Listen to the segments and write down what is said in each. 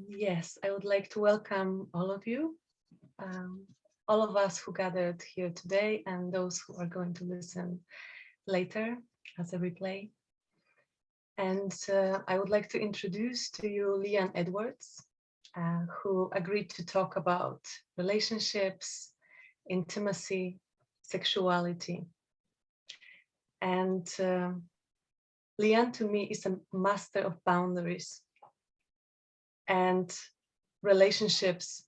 Yes, I would like to welcome all of you, um, all of us who gathered here today and those who are going to listen later as a replay. And I would like to introduce to you Leanne Edwards, who agreed to talk about relationships, intimacy, sexuality. And Leanne to me is a master of boundaries, and relationships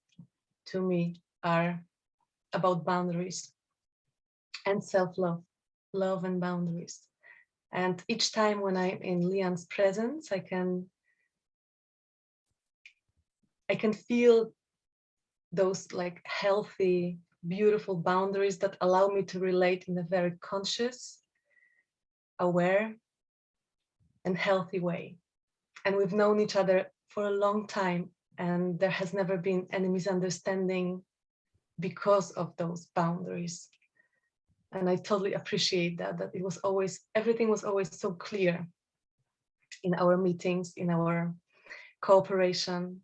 to me are about boundaries and self-love, love and boundaries. And each time when I'm in Leanne's presence, I can feel those like healthy, beautiful boundaries that allow me to relate in a very conscious, aware, and healthy way. And we've known each other for a long time, and there has never been any misunderstanding because of those boundaries. And I totally appreciate that it was always, everything was always so clear in our meetings, in our cooperation.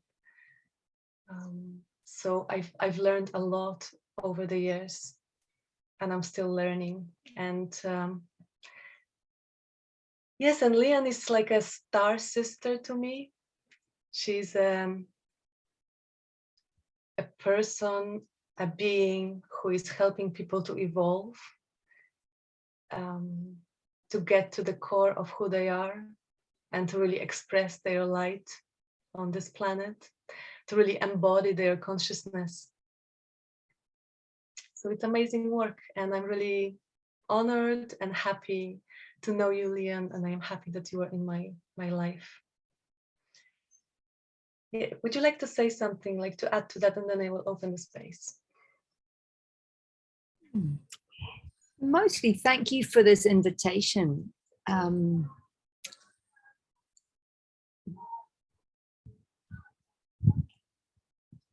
So I've learned a lot over the years, and I'm still learning. And yes, and Leanne is like a star sister to me. She's a person, a being who is helping people to evolve, to get to the core of who they are and to really express their light on this planet, to really embody their consciousness. So it's amazing work, and I'm really honored and happy to know you, Leanne, and I'm happy that you are in my life. Yeah, would you like to say something, like to add to that, and then I will open the space? Mostly, thank you for this invitation.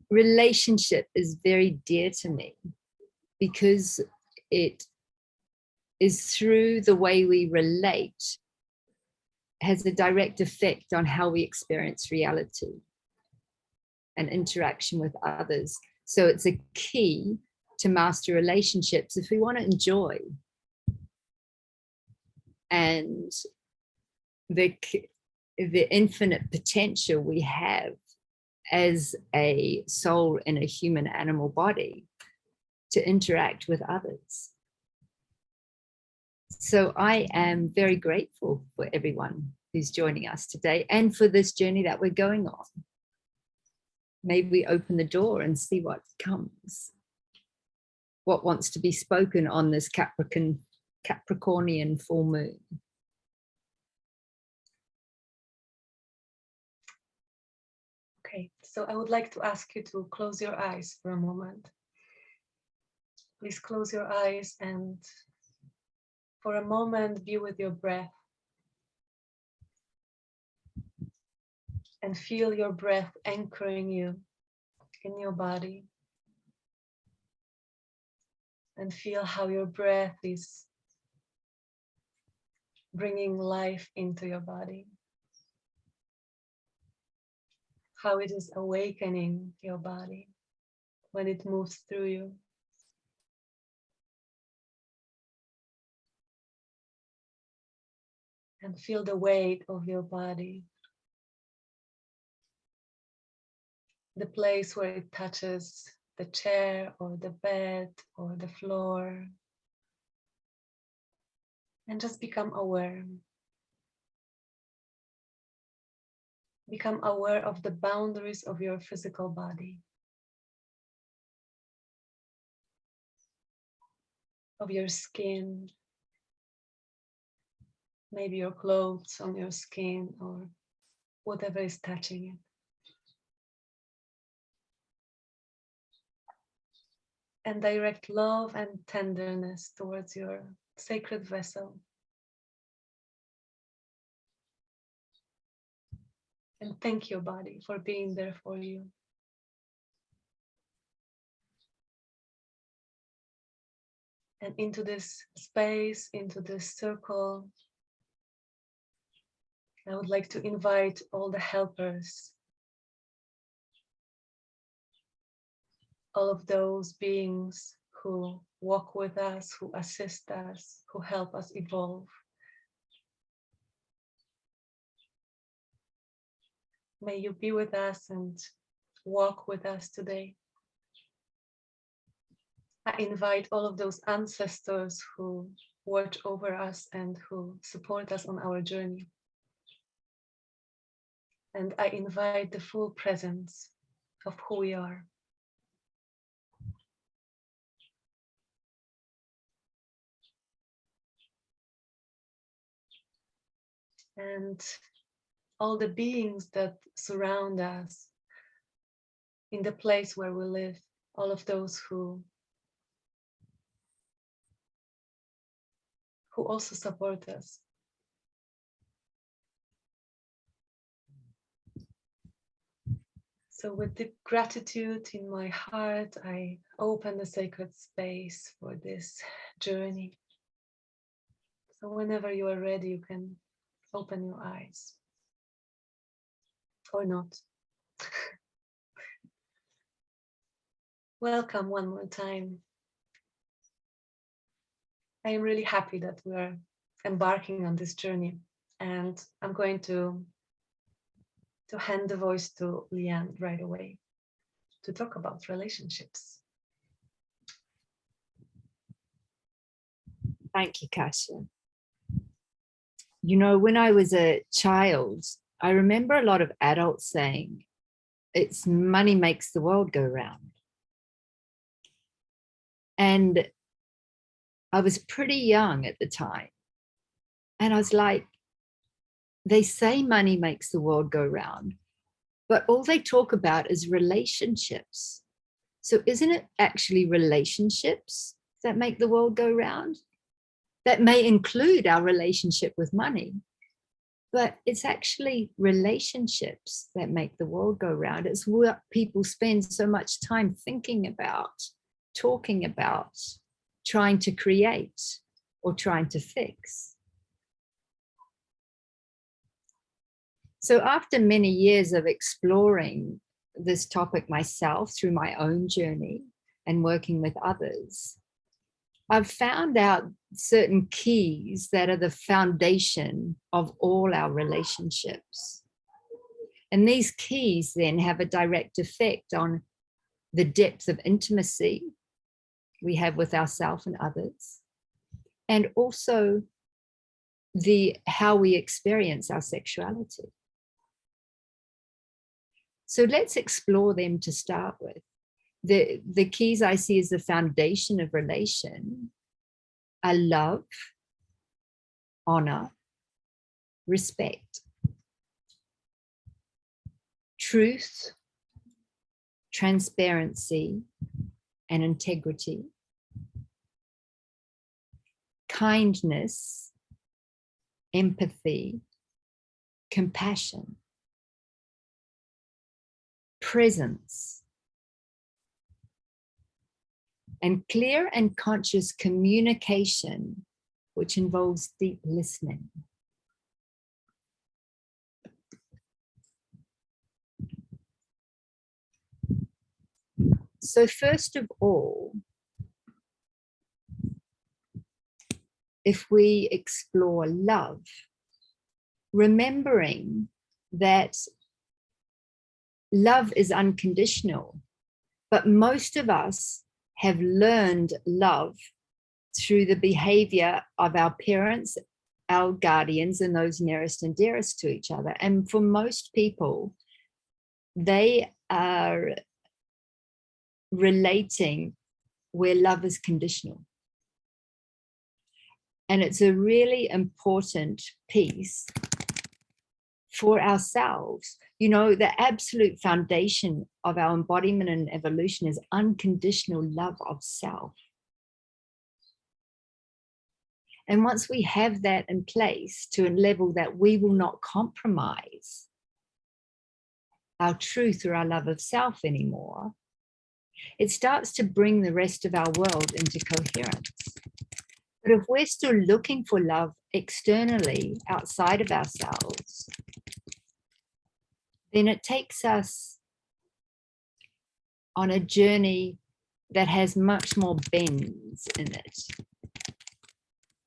Relationship is very dear to me because it is through the way we relate has a direct effect on how we experience reality and interaction with others. So it's a key to master relationships if we want to enjoy. And the infinite potential we have as a soul in a human animal body to interact with others. So I am very grateful for everyone who's joining us today and for this journey that we're going on. Maybe we open the door and see what comes, what wants to be spoken on this Capricornian full moon. Okay, so I would like to ask you to close your eyes for a moment. Please close your eyes and for a moment be with your breath and feel your breath anchoring you in your body, and feel how your breath is bringing life into your body, how it is awakening your body when it moves through you. And feel the weight of your body, the place where it touches the chair or the bed or the floor. And just become aware. Become aware of the boundaries of your physical body, of your skin, maybe your clothes on your skin or whatever is touching it. And direct love and tenderness towards your sacred vessel. And thank your body for being there for you. And into this space, into this circle, I would like to invite all the helpers all of those beings who walk with us, who assist us, who help us evolve. May you be with us and walk with us today. I invite all of those ancestors who watch over us and who support us on our journey. And I invite the full presence of who we are. And all the beings that surround us in the place where we live, all of those who also support us. So with deep gratitude in my heart, I open the sacred space for this journey. So whenever you are ready, you can open your eyes. Or not. Welcome one more time. I am really happy that we are embarking on this journey, and I'm going to hand the voice to Leanne right away to talk about relationships. Thank you, Kasia. You know, when I was a child, I remember a lot of adults saying, it's money makes the world go round. And I was pretty young at the time. And I was like, they say money makes the world go round, but all they talk about is relationships. So isn't it actually relationships that make the world go round? That may include our relationship with money, but it's actually relationships that make the world go round. It's what people spend so much time thinking about, talking about, trying to create or trying to fix. So after many years of exploring this topic myself through my own journey and working with others, I've found out certain keys that are the foundation of all our relationships. And these keys then have a direct effect on the depth of intimacy we have with ourselves and others, and also how we experience our sexuality. So let's explore them to start with. The keys I see as the foundation of relation are love, honor, respect, truth, transparency, and integrity, kindness, empathy, compassion, presence, and clear and conscious communication, which involves deep listening. So first of all, if we explore love, remembering that love is unconditional, but most of us have learned love through the behavior of our parents, our guardians, and those nearest and dearest to each other. And for most people, they are relating where love is conditional. And it's a really important piece for ourselves. You know, the absolute foundation of our embodiment and evolution is unconditional love of self. And once we have that in place to a level that we will not compromise our truth or our love of self anymore, it starts to bring the rest of our world into coherence. But if we're still looking for love externally, outside of ourselves, then it takes us on a journey that has much more bends in it,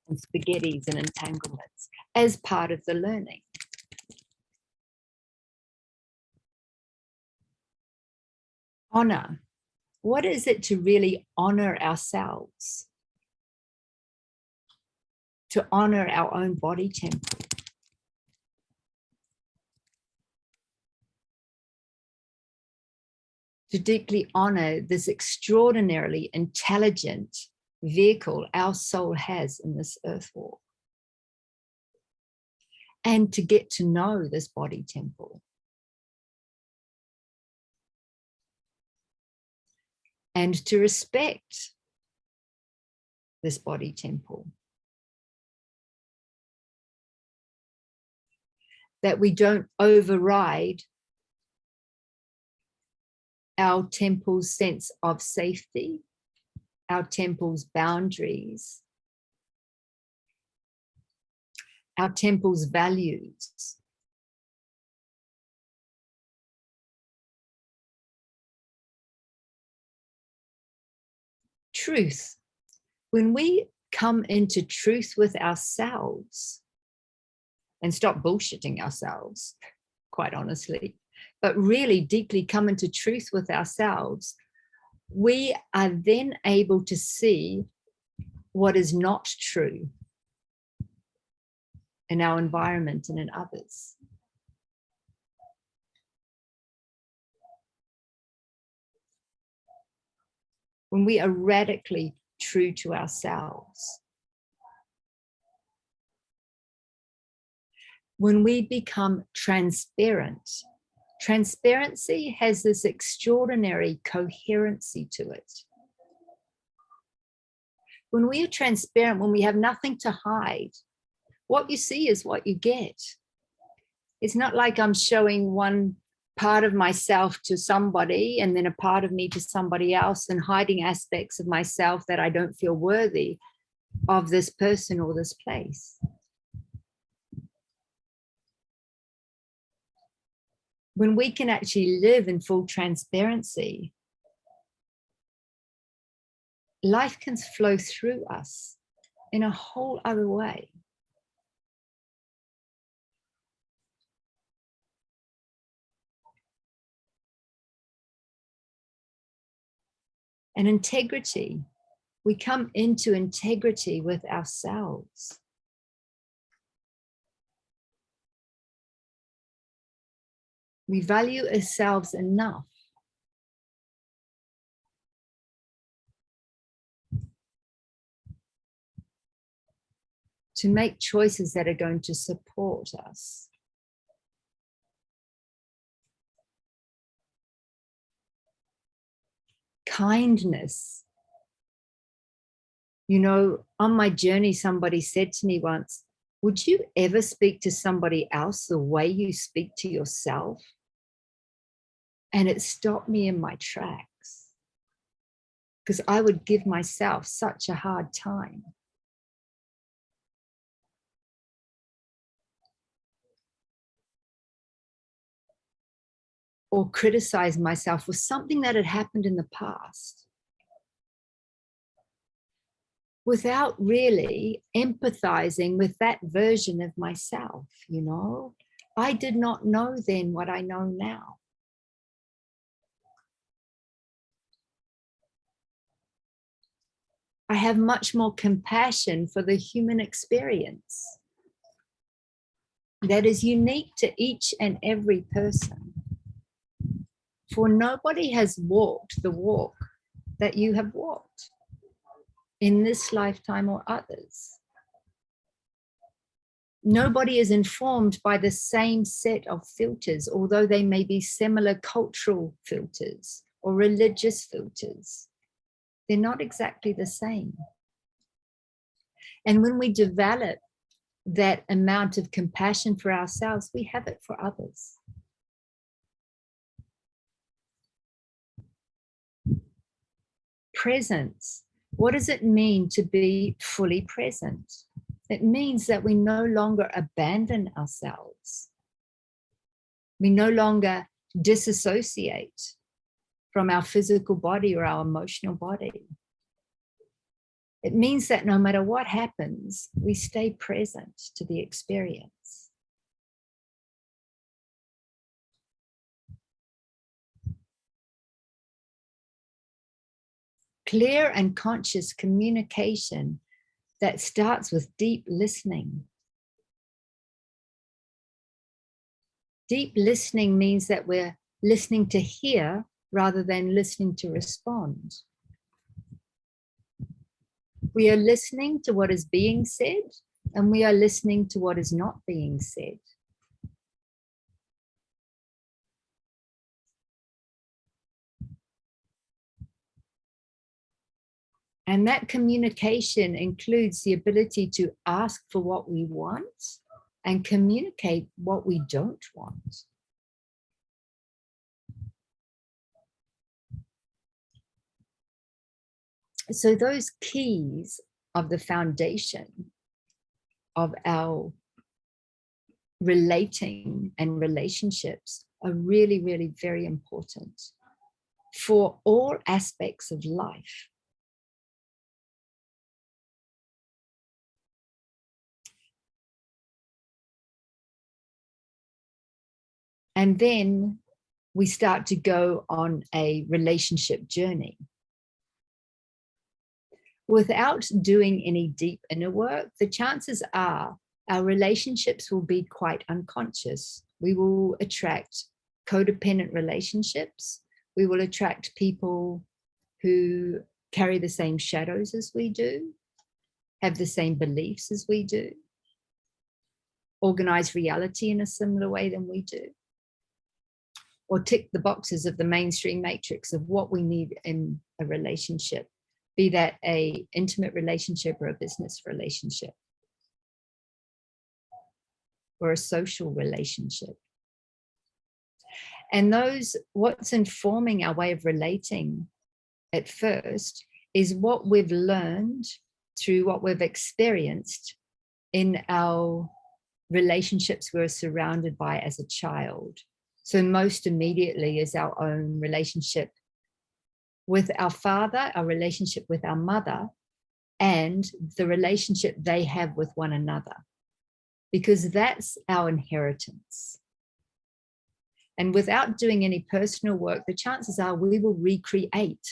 and spaghettis and entanglements as part of the learning. Honor. What is it to really honor ourselves? To honor our own body temple. To deeply honor this extraordinarily intelligent vehicle our soul has in this earth walk. And to get to know this body temple. And to respect this body temple. That we don't override our temple's sense of safety, our temple's boundaries, our temple's values. Truth. When we come into truth with ourselves and stop bullshitting ourselves, quite honestly, but really deeply come into truth with ourselves, we are then able to see what is not true in our environment and in others. When we are radically true to ourselves, when we become transparent, transparency has this extraordinary coherency to it. When we are transparent, when we have nothing to hide, what you see is what you get. It's not like I'm showing one part of myself to somebody and then a part of me to somebody else and hiding aspects of myself that I don't feel worthy of this person or this place. When we can actually live in full transparency, life can flow through us in a whole other way. And integrity, we come into integrity with ourselves. We value ourselves enough to make choices that are going to support us. Kindness. You know, on my journey, somebody said to me once, would you ever speak to somebody else the way you speak to yourself? And it stopped me in my tracks because I would give myself such a hard time. Or criticize myself for something that had happened in the past without really empathizing with that version of myself, you know? I did not know then what I know now. I have much more compassion for the human experience that is unique to each and every person. For nobody has walked the walk that you have walked in this lifetime or others. Nobody is informed by the same set of filters, although they may be similar cultural filters or religious filters. They're not exactly the same. And when we develop that amount of compassion for ourselves, we have it for others. Presence. What does it mean to be fully present? It means that we no longer abandon ourselves. We no longer disassociate. from our physical body or our emotional body. It means that no matter what happens, we stay present to the experience. Clear and conscious communication that starts with deep listening. Deep listening means that we're listening to hear rather than listening to respond. We are listening to what is being said, and we are listening to what is not being said. And that communication includes the ability to ask for what we want and communicate what we don't want. So those keys of the foundation of our relating and relationships are really, really very important for all aspects of life. And then we start to go on a relationship journey. Without doing any deep inner work, the chances are our relationships will be quite unconscious. We will attract codependent relationships. We will attract people who carry the same shadows as we do, have the same beliefs as we do, organize reality in a similar way than we do, or tick the boxes of the mainstream matrix of what we need in a relationship, be that an intimate relationship or a business relationship or a social relationship. And what's informing our way of relating at first is what we've learned through what we've experienced in our relationships we're surrounded by as a child. So most immediately is our own relationship with our father, our relationship with our mother, and the relationship they have with one another, because that's our inheritance. And without doing any personal work, the chances are we will recreate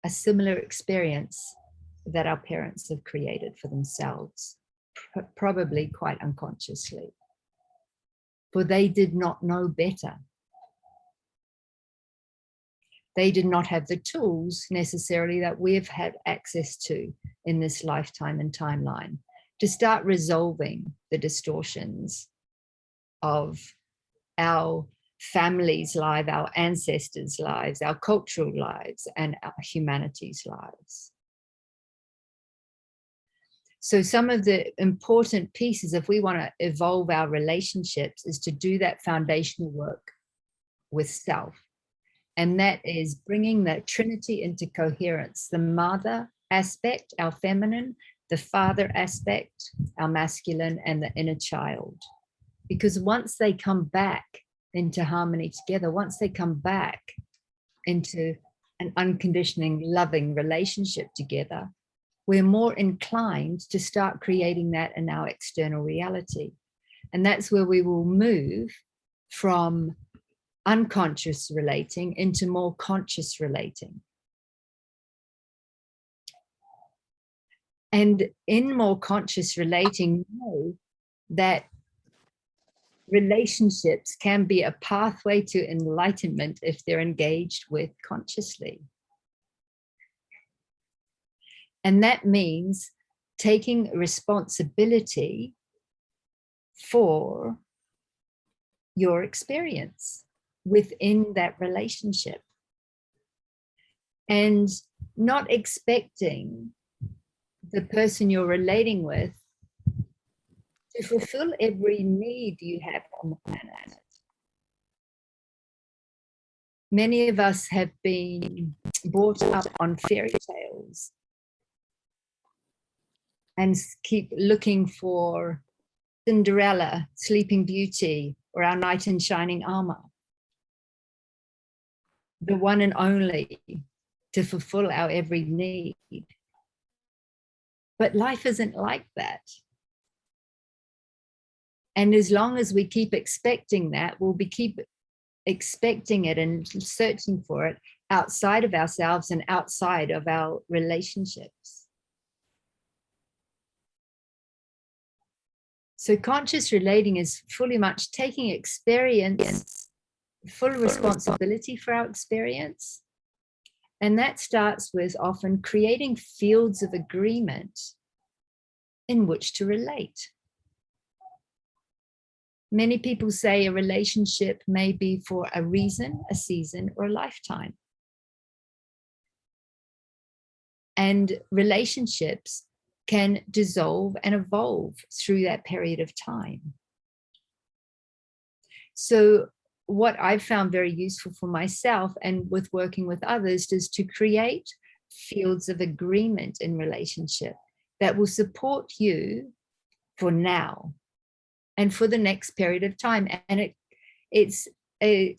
a similar experience that our parents have created for themselves, probably quite unconsciously, for they did not know better. They did not have the tools necessarily that we've had access to in this lifetime and timeline to start resolving the distortions of our family's life, our ancestors' lives, our cultural lives, and our humanity's lives. So some of the important pieces, if we want to evolve our relationships, is to do that foundational work with self. And that is bringing the Trinity into coherence, the mother aspect, our feminine, the father aspect, our masculine, and the inner child. Because once they come back into harmony together, once they come back into an unconditioning, loving relationship together, we're more inclined to start creating that in our external reality. And that's where we will move from unconscious relating into more conscious relating. And in more conscious relating, know that relationships can be a pathway to enlightenment if they're engaged with consciously. And that means taking responsibility for your experience within that relationship and not expecting the person you're relating with to fulfill every need you have on the planet. Many of us have been brought up on fairy tales and keep looking for Cinderella, Sleeping Beauty, or our knight in shining armor. the one and only to fulfill our every need. But life isn't like that. And as long as we keep expecting that, we'll keep expecting it and searching for it outside of ourselves and outside of our relationships. So conscious relating is fully much taking experience, full responsibility for our experience. And that starts with often creating fields of agreement in which to relate. Many people say a relationship may be for a reason, a season, or a lifetime. And relationships can dissolve and evolve through that period of time. So what I've found very useful for myself and with working with others is to create fields of agreement in relationship that will support you for now and for the next period of time. And it's a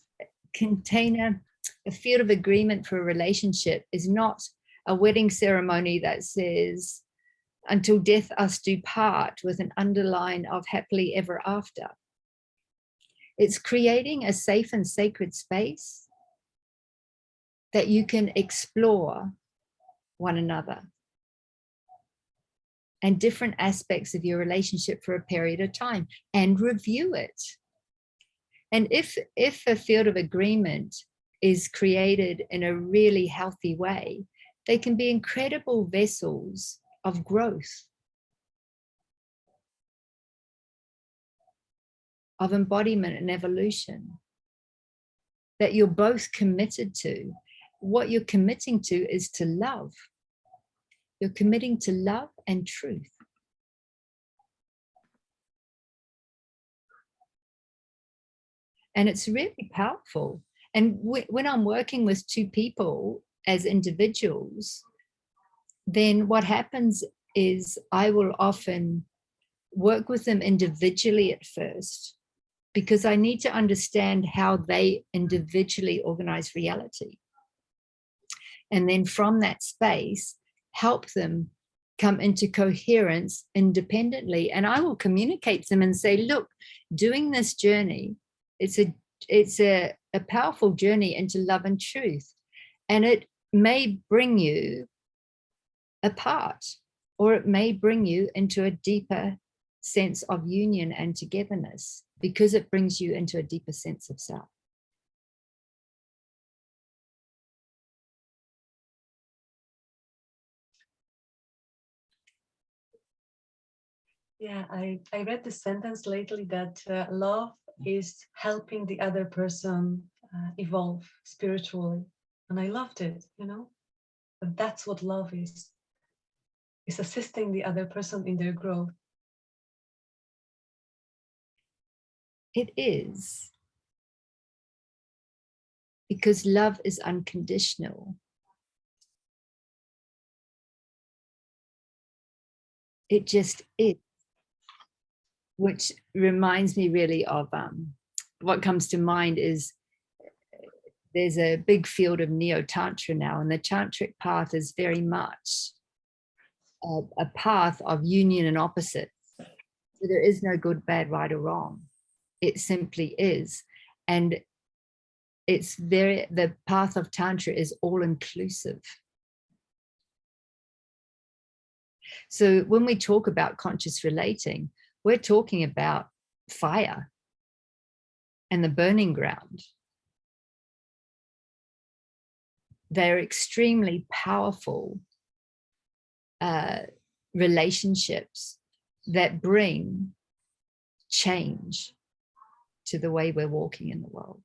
container, a field of agreement for a relationship is not a wedding ceremony that says, until death us do part, with an underline of happily ever after. It's creating a safe and sacred space that you can explore one another and different aspects of your relationship for a period of time and review it. And if a field of agreement is created in a really healthy way, they can be incredible vessels of growth, of embodiment and evolution that you're both committed to. What you're committing to is to love. You're committing to love and truth. And it's really powerful. And when I'm working with two people as individuals, then what happens is I will often work with them individually at first, because I need to understand how they individually organize reality. And then from that space, help them come into coherence independently. And I will communicate to them and say, look, doing this journey, it's a powerful journey into love and truth. And it may bring you apart, or it may bring you into a deeper sense of union and togetherness, because it brings you into a deeper sense of self. Yeah, I read the sentence lately that love is helping the other person evolve spiritually. And I loved it, you know, but that's what love is assisting the other person in their growth. It is. Because love is unconditional. It just is. Which reminds me really of what comes to mind is there's a big field of neo-tantra now, and the tantric path is very much a path of union and opposites. So there is no good, bad, right, or wrong. It simply is. And the path of tantra is all inclusive. So when we talk about conscious relating, we're talking about fire and the burning ground. They're extremely powerful relationships that bring change to the way we're walking in the world.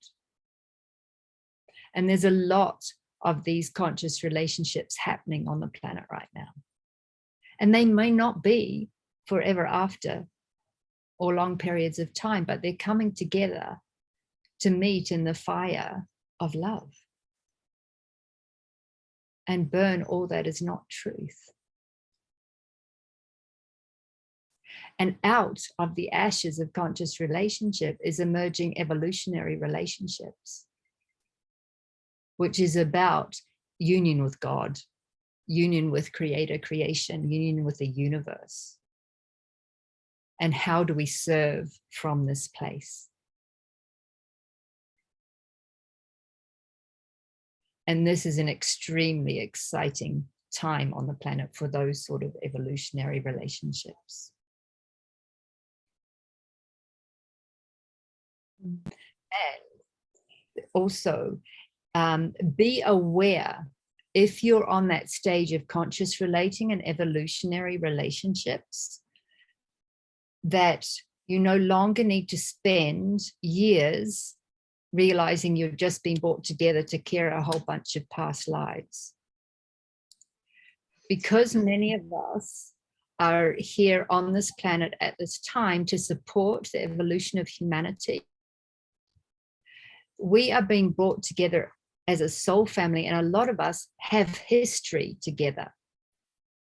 And there's a lot of these conscious relationships happening on the planet right now. And they may not be forever after or long periods of time, but they're coming together to meet in the fire of love and burn all that is not truth. And out of the ashes of conscious relationship is emerging evolutionary relationships. which is about union with God, union with creator, creation, union with the universe. And how do we serve from this place? And this is an extremely exciting time on the planet for those sort of evolutionary relationships. And also, be aware if you're on that stage of conscious relating and evolutionary relationships, that you no longer need to spend years realizing you've just been brought together to carry a whole bunch of past lives. Because many of us are here on this planet at this time to support the evolution of humanity, we are being brought together as a soul family, and a lot of us have history together.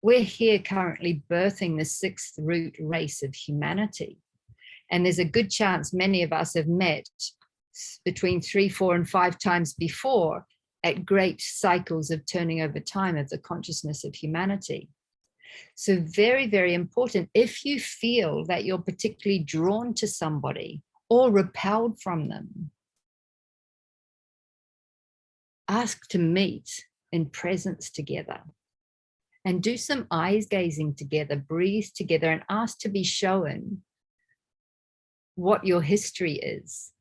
We're here currently birthing the sixth root race of humanity. And there's a good chance many of us have met between 3, 4, and 5 times before at great cycles of turning over time of the consciousness of humanity. So very, very important. If you feel that you're particularly drawn to somebody or repelled from them, ask to meet in presence together and do some eyes gazing together, breathe together, and ask to be shown what your history is.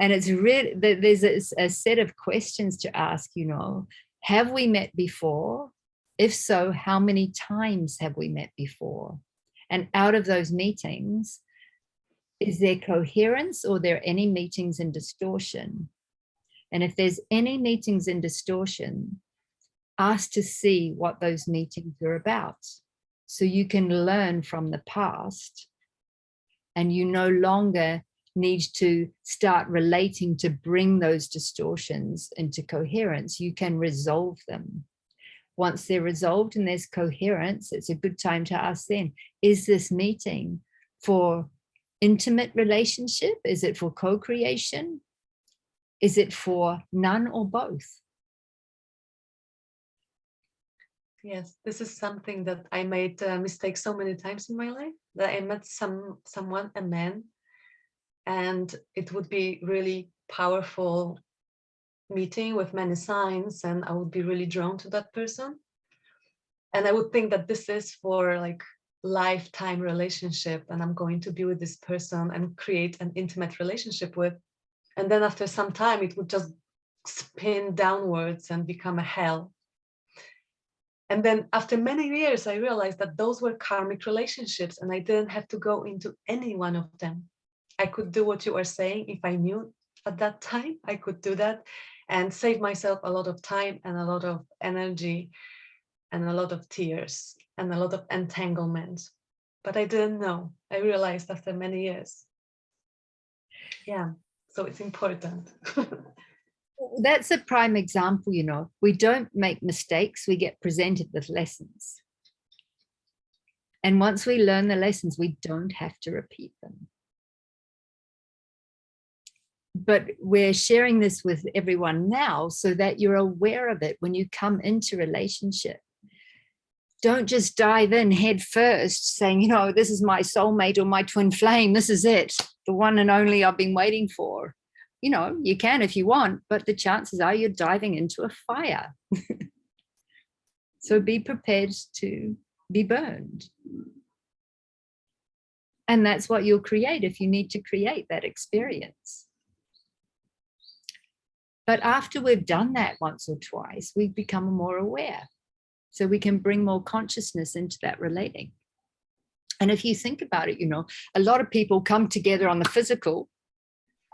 And it's really, there's a set of questions to ask, you know, have we met before? If so, how many times have we met before? And out of those meetings, is there coherence or are there any meetings in distortion? And if there's any meetings in distortion, ask to see what those meetings are about. So you can learn from the past and you no longer need to start relating to bring those distortions into coherence. You can resolve them. Once they're resolved and there's coherence, it's a good time to ask then, is this meeting for intimate relationship? Is it for co-creation? Is it for none or both? Yes, this is something that I made a mistake so many times in my life, that I met someone, a man, and it would be really powerful meeting with many signs, and I would be really drawn to that person. And I would think that this is for like lifetime relationship, and I'm going to be with this person and create an intimate relationship with. And then after some time, it would just spin downwards and become a hell. And then after many years, I realized that those were karmic relationships and I didn't have to go into any one of them. I could do what you were saying. If I knew at that time, I could do that and save myself a lot of time and a lot of energy and a lot of tears and a lot of entanglement. But I didn't know. I realized after many years. Yeah, so it's important. That's a prime example, you know. We don't make mistakes, we get presented with lessons. And once we learn the lessons, we don't have to repeat them. But we're sharing this with everyone now so that you're aware of it when you come into relationship. Don't just dive in head first saying, you know, this is my soulmate or my twin flame. This is it, the one and only I've been waiting for. You know, you can if you want, but the chances are you're diving into a fire. So be prepared to be burned. And that's what you'll create if you need to create that experience. But after we've done that once or twice, we become more aware. So we can bring more consciousness into that relating. And if you think about it, you know, a lot of people come together on the physical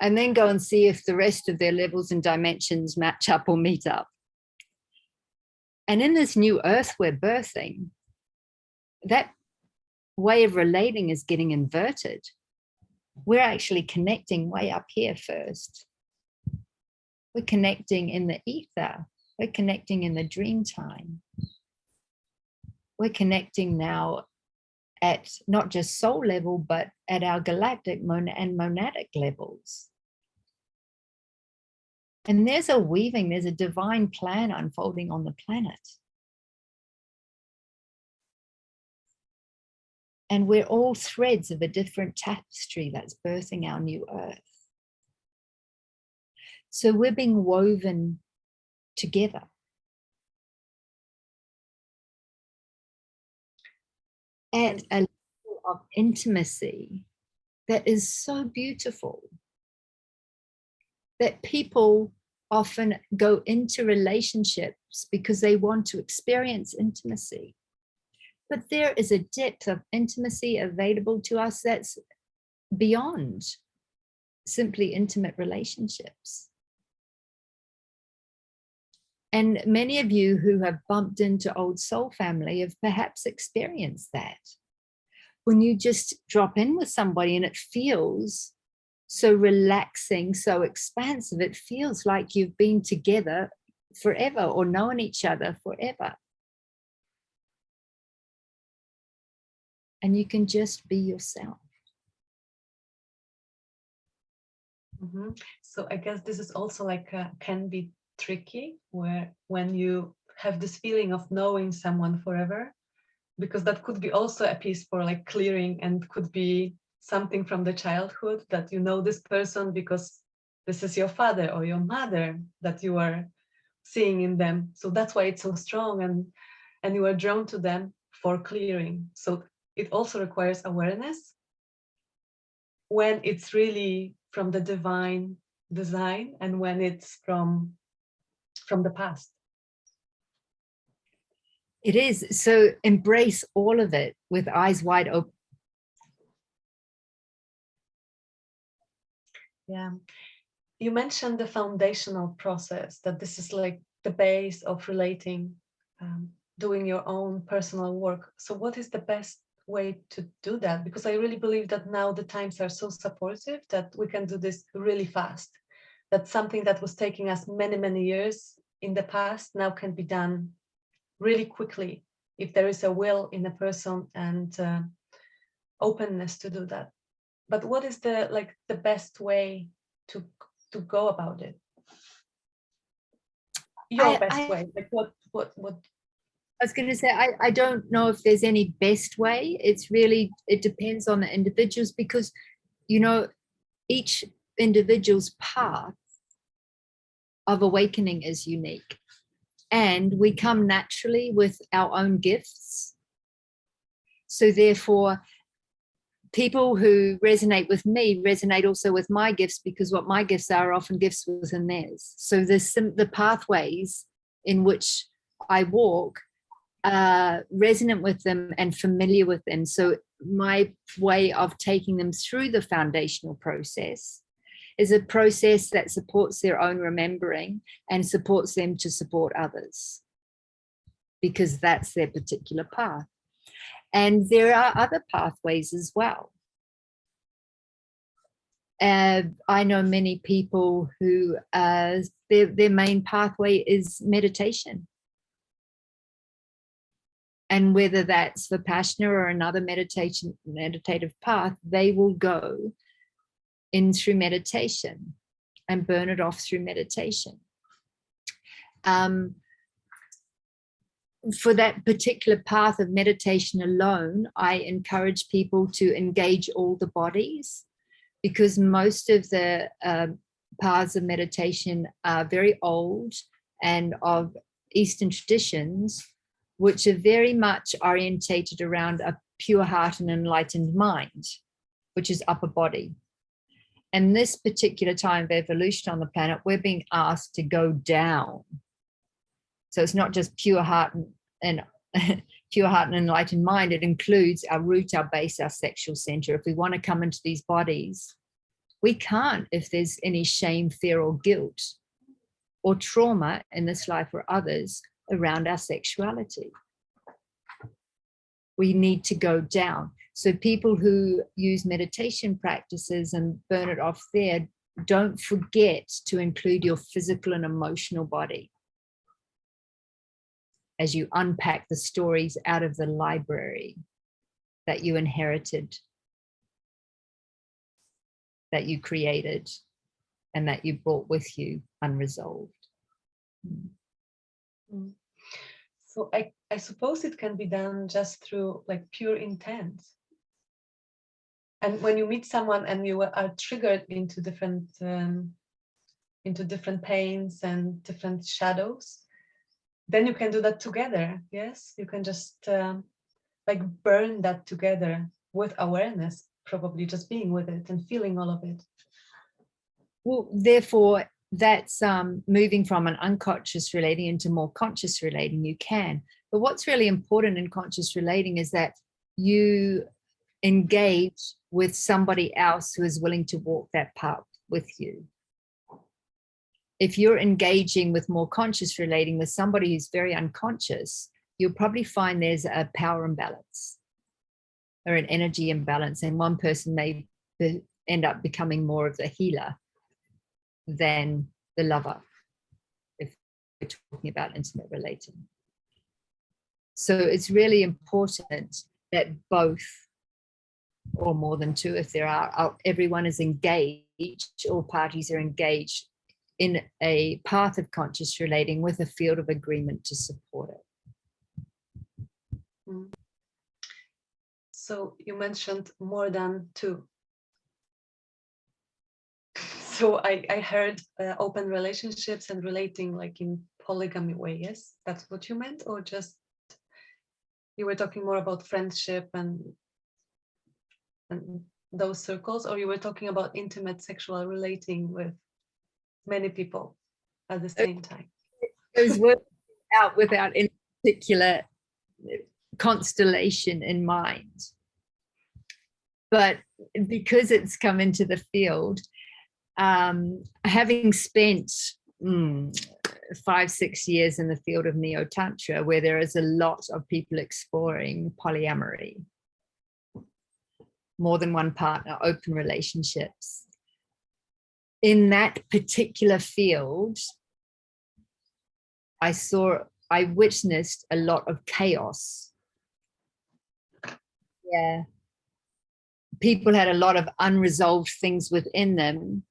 and then go and see if the rest of their levels and dimensions match up or meet up. And in this new earth we're birthing, that way of relating is getting inverted. We're actually connecting way up here first. We're connecting in the ether. We're connecting in the dream time. We're connecting now at not just soul level, but at our galactic and monadic levels. And there's a weaving, there's a divine plan unfolding on the planet. And we're all threads of a different tapestry that's birthing our new earth. So we're being woven together. At a level of intimacy that is so beautiful, that people often go into relationships because they want to experience intimacy. But there is a depth of intimacy available to us that's beyond simply intimate relationships. And many of you who have bumped into old soul family have perhaps experienced that. When you just drop in with somebody and it feels so relaxing, so expansive, it feels like you've been together forever or known each other forever. And you can just be yourself. Mm-hmm. So I guess this is also like can be tricky, where when you have this feeling of knowing someone forever, because that could be also a piece for like clearing, and could be something from the childhood that you know this person because this is your father or your mother that you are seeing in them. So that's why it's so strong, and you are drawn to them for clearing. So it also requires awareness when it's really from the divine design and when it's from the past. It is. So embrace all of it with eyes wide open. Yeah. You mentioned the foundational process, that this is like the base of relating, doing your own personal work. So what is the best way to do that? Because I really believe that now the times are so supportive that we can do this really fast. That something that was taking us many, many years in the past now can be done really quickly if there is a will in a person and openness to do that. But what is the best way to go about it? Your best way, like what I was going to say, I don't know if there's any best way. It depends on the individuals, because, you know, each individual's path of awakening is unique. And we come naturally with our own gifts. So therefore, people who resonate with me resonate also with my gifts, because what my gifts are often gifts within theirs. So the pathways in which I walk are resonant with them and familiar with them. So my way of taking them through the foundational process is a process that supports their own remembering and supports them to support others, because that's their particular path. And there are other pathways as well. I know many people who their main pathway is meditation. And whether that's Vipassana or another meditative path, they will go in through meditation and burn it off through meditation. For that particular path of meditation alone, I encourage people to engage all the bodies, because most of the paths of meditation are very old and of Eastern traditions, which are very much orientated around a pure heart and enlightened mind, which is upper body. And this particular time of evolution on the planet, we're being asked to go down. So it's not just pure heart and pure heart and enlightened mind. It includes our root, our base, our sexual center. If we want to come into these bodies, we can't if there's any shame, fear, or guilt or trauma in this life or others around our sexuality. We need to go down. So people who use meditation practices and burn it off there, don't forget to include your physical and emotional body as you unpack the stories out of the library that you inherited, that you created, and that you brought with you unresolved. Mm. So I suppose it can be done just through like pure intent. And when you meet someone and you are triggered into different pains and different shadows, then you can do that together. Yes, you can just like burn that together with awareness, probably just being with it and feeling all of it. Well, therefore, that's moving from an unconscious relating into more conscious relating. You can. But what's really important in conscious relating is that you engage with somebody else who is willing to walk that path with you. If you're engaging with more conscious relating with somebody who's very unconscious, you'll probably find there's a power imbalance or an energy imbalance, and one person may end up becoming more of the healer than the lover, if we're talking about intimate relating. So it's really important that both, or more than two if there are, everyone is engaged, all parties are engaged in a path of conscious relating with a field of agreement to support it. Mm. So you mentioned more than two. So I heard open relationships and relating like in polygamy way. Yes, that's what you meant, or just you were talking more about friendship and those circles, or you were talking about intimate sexual relating with many people at the same time? Those words out without any particular constellation in mind. But because it's come into the field, having spent 5-6 years in the field of Neo-Tantra, where there is a lot of people exploring polyamory, more than one partner, open relationships. In that particular field, I witnessed a lot of chaos. Yeah. People had a lot of unresolved things within them.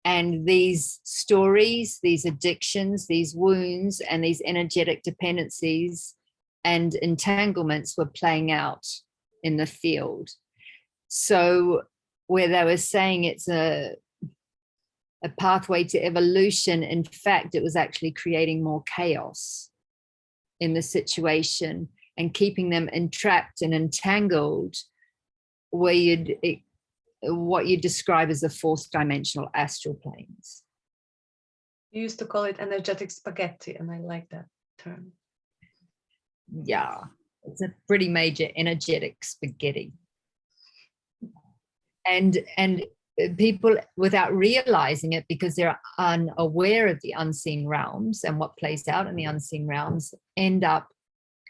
And these stories, these addictions, these wounds, and these energetic dependencies and entanglements were playing out in the field. So where they were saying it's a pathway to evolution, in fact, it was actually creating more chaos in the situation and keeping them entrapped and entangled where what you describe as the fourth dimensional astral planes. You used to call it energetic spaghetti, and I like that term. Yeah, it's a pretty major energetic spaghetti. And people, without realizing it, because they're unaware of the unseen realms and what plays out in the unseen realms, end up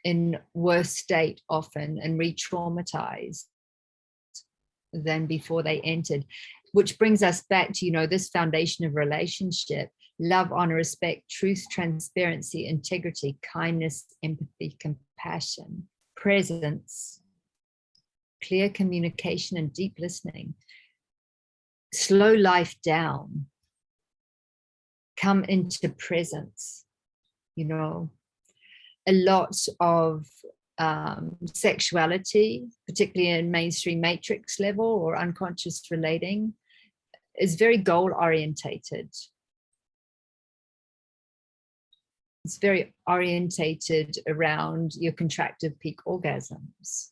in worse state often and re-traumatized than before they entered, which brings us back to, this foundation of relationship: love, honor, respect, truth, transparency, integrity, kindness, empathy, compassion, presence, clear communication, and deep listening. Slow life down, come into presence. A lot of sexuality, particularly in mainstream matrix level or unconscious relating, is very goal orientated. It's very orientated around your contractive peak orgasms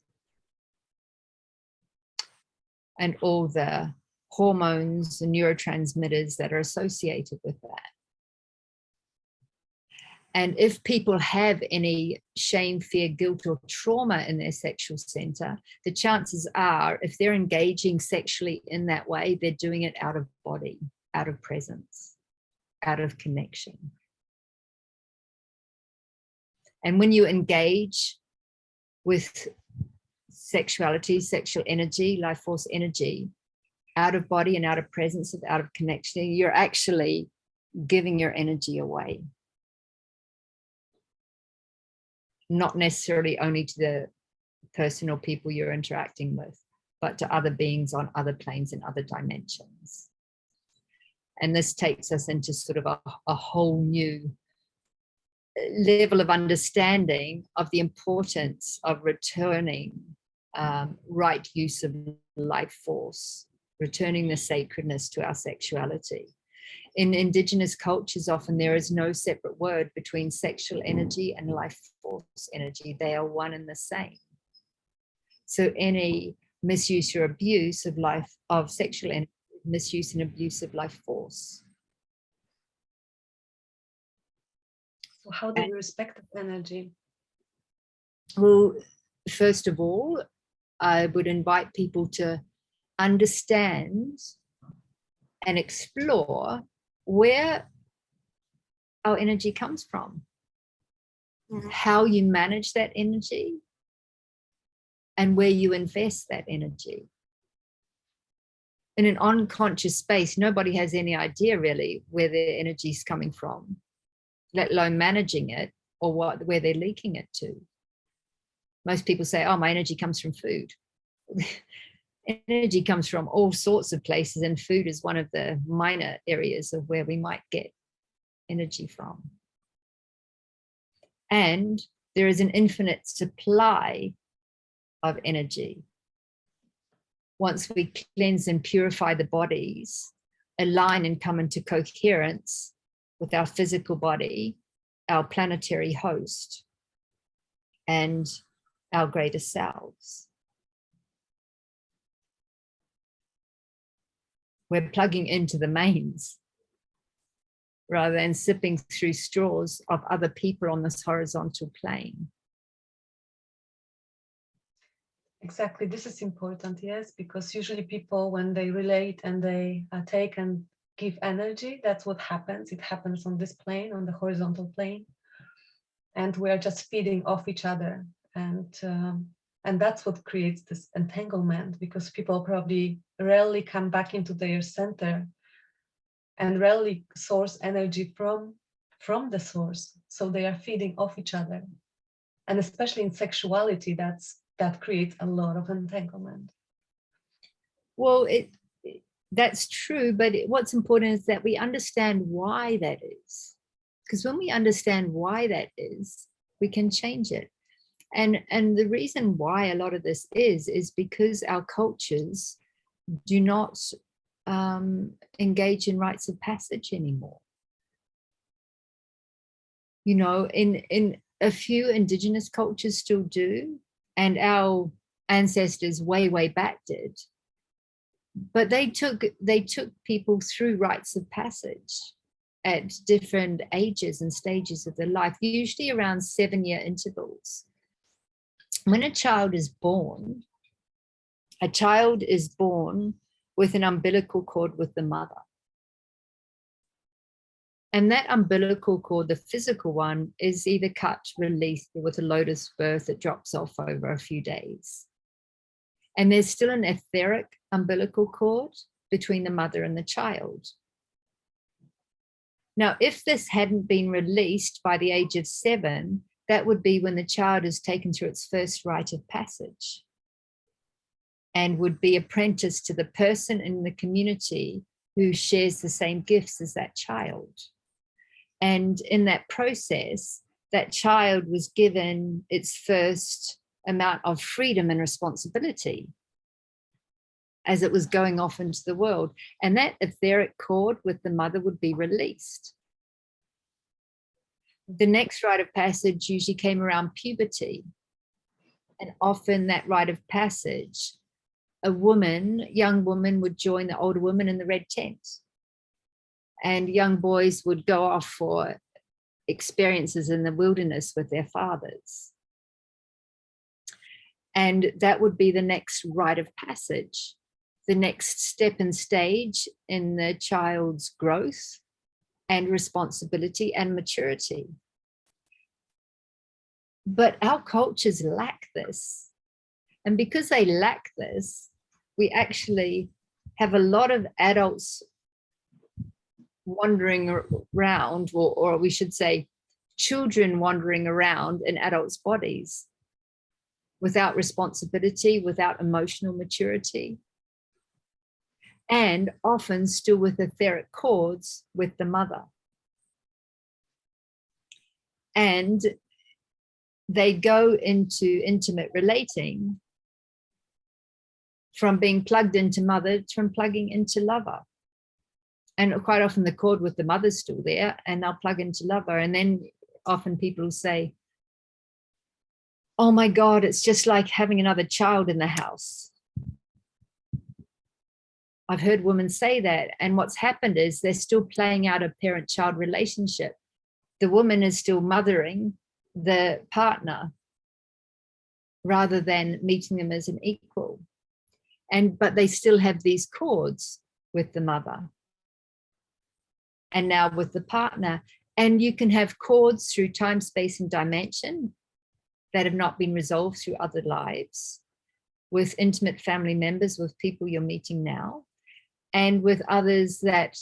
and all the hormones and neurotransmitters that are associated with that. And if people have any shame, fear, guilt, or trauma in their sexual center, the chances are, if they're engaging sexually in that way, they're doing it out of body, out of presence, out of connection. And when you engage with sexuality, sexual energy, life force energy, out of body and out of presence, out of connection, you're actually giving your energy away. Not necessarily only to the person or people you're interacting with, but to other beings on other planes and other dimensions. And this takes us into sort of a whole new level of understanding of the importance of returning right use of life force, returning the sacredness to our sexuality. In indigenous cultures, often there is no separate word between sexual energy and life force energy. They are one and the same. So any misuse or abuse of sexual energy, misuse and abuse of life force. So how do we respect that energy? Well, first of all, I would invite people to understand and explore where our energy comes from, how you manage that energy, and where you invest that energy. In an unconscious space, nobody has any idea really where their energy is coming from, let alone managing it or where they're leaking it to. Most people say, oh, my energy comes from food. Energy comes from all sorts of places, and food is one of the minor areas of where we might get energy from. And there is an infinite supply of energy. Once we cleanse and purify the bodies, align and come into coherence with our physical body, our planetary host, and our greater selves. We're plugging into the mains rather than sipping through straws of other people on this horizontal plane. Exactly, this is important, yes, because usually people, when they relate and they take and give energy, that's what happens. It happens on this plane, on the horizontal plane, and we are just feeding off each other, and that's what creates this entanglement, because people probably rarely come back into their center and rarely source energy from the source, so they are feeding off each other, and especially in sexuality, that creates a lot of entanglement. Well, that's true, but what's important is that we understand why that is. Because when we understand why that is, we can change it. And the reason why a lot of this is because our cultures do not engage in rites of passage anymore. You know, in a few indigenous cultures still do, and our ancestors way back did. But they took people through rites of passage at different ages and stages of their life, usually around 7-year intervals. When a child is born with an umbilical cord with the mother. And that umbilical cord, the physical one, is either cut, released, or with a lotus birth, it drops off over a few days. And there's still an etheric umbilical cord between the mother and the child. Now, if this hadn't been released by the age of 7, that would be when the child is taken through its first rite of passage and would be apprenticed to the person in the community who shares the same gifts as that child. And in that process, that child was given its first amount of freedom and responsibility as it was going off into the world. And that etheric cord with the mother would be released. The next rite of passage usually came around puberty. And often that rite of passage, young woman would join the older woman in the red tent. And young boys would go off for experiences in the wilderness with their fathers. And that would be the next rite of passage, the next step and stage in the child's growth and responsibility and maturity. But our cultures lack this. And because they lack this, we actually have a lot of adults wandering around, or we should say children wandering around in adults' bodies without responsibility, without emotional maturity. and often still with etheric cords with the mother. And they go into intimate relating from being plugged into mother, from plugging into lover. And quite often the cord with the mother's still there, and they'll plug into lover. And then often people say, oh my God, it's just like having another child in the house. I've heard women say that. And what's happened is they're still playing out a parent-child relationship. The woman is still mothering the partner rather than meeting them as an equal. But they still have these cords with the mother and now with the partner. And you can have cords through time, space, and dimension that have not been resolved through other lives, with intimate family members, with people you're meeting now, and with others that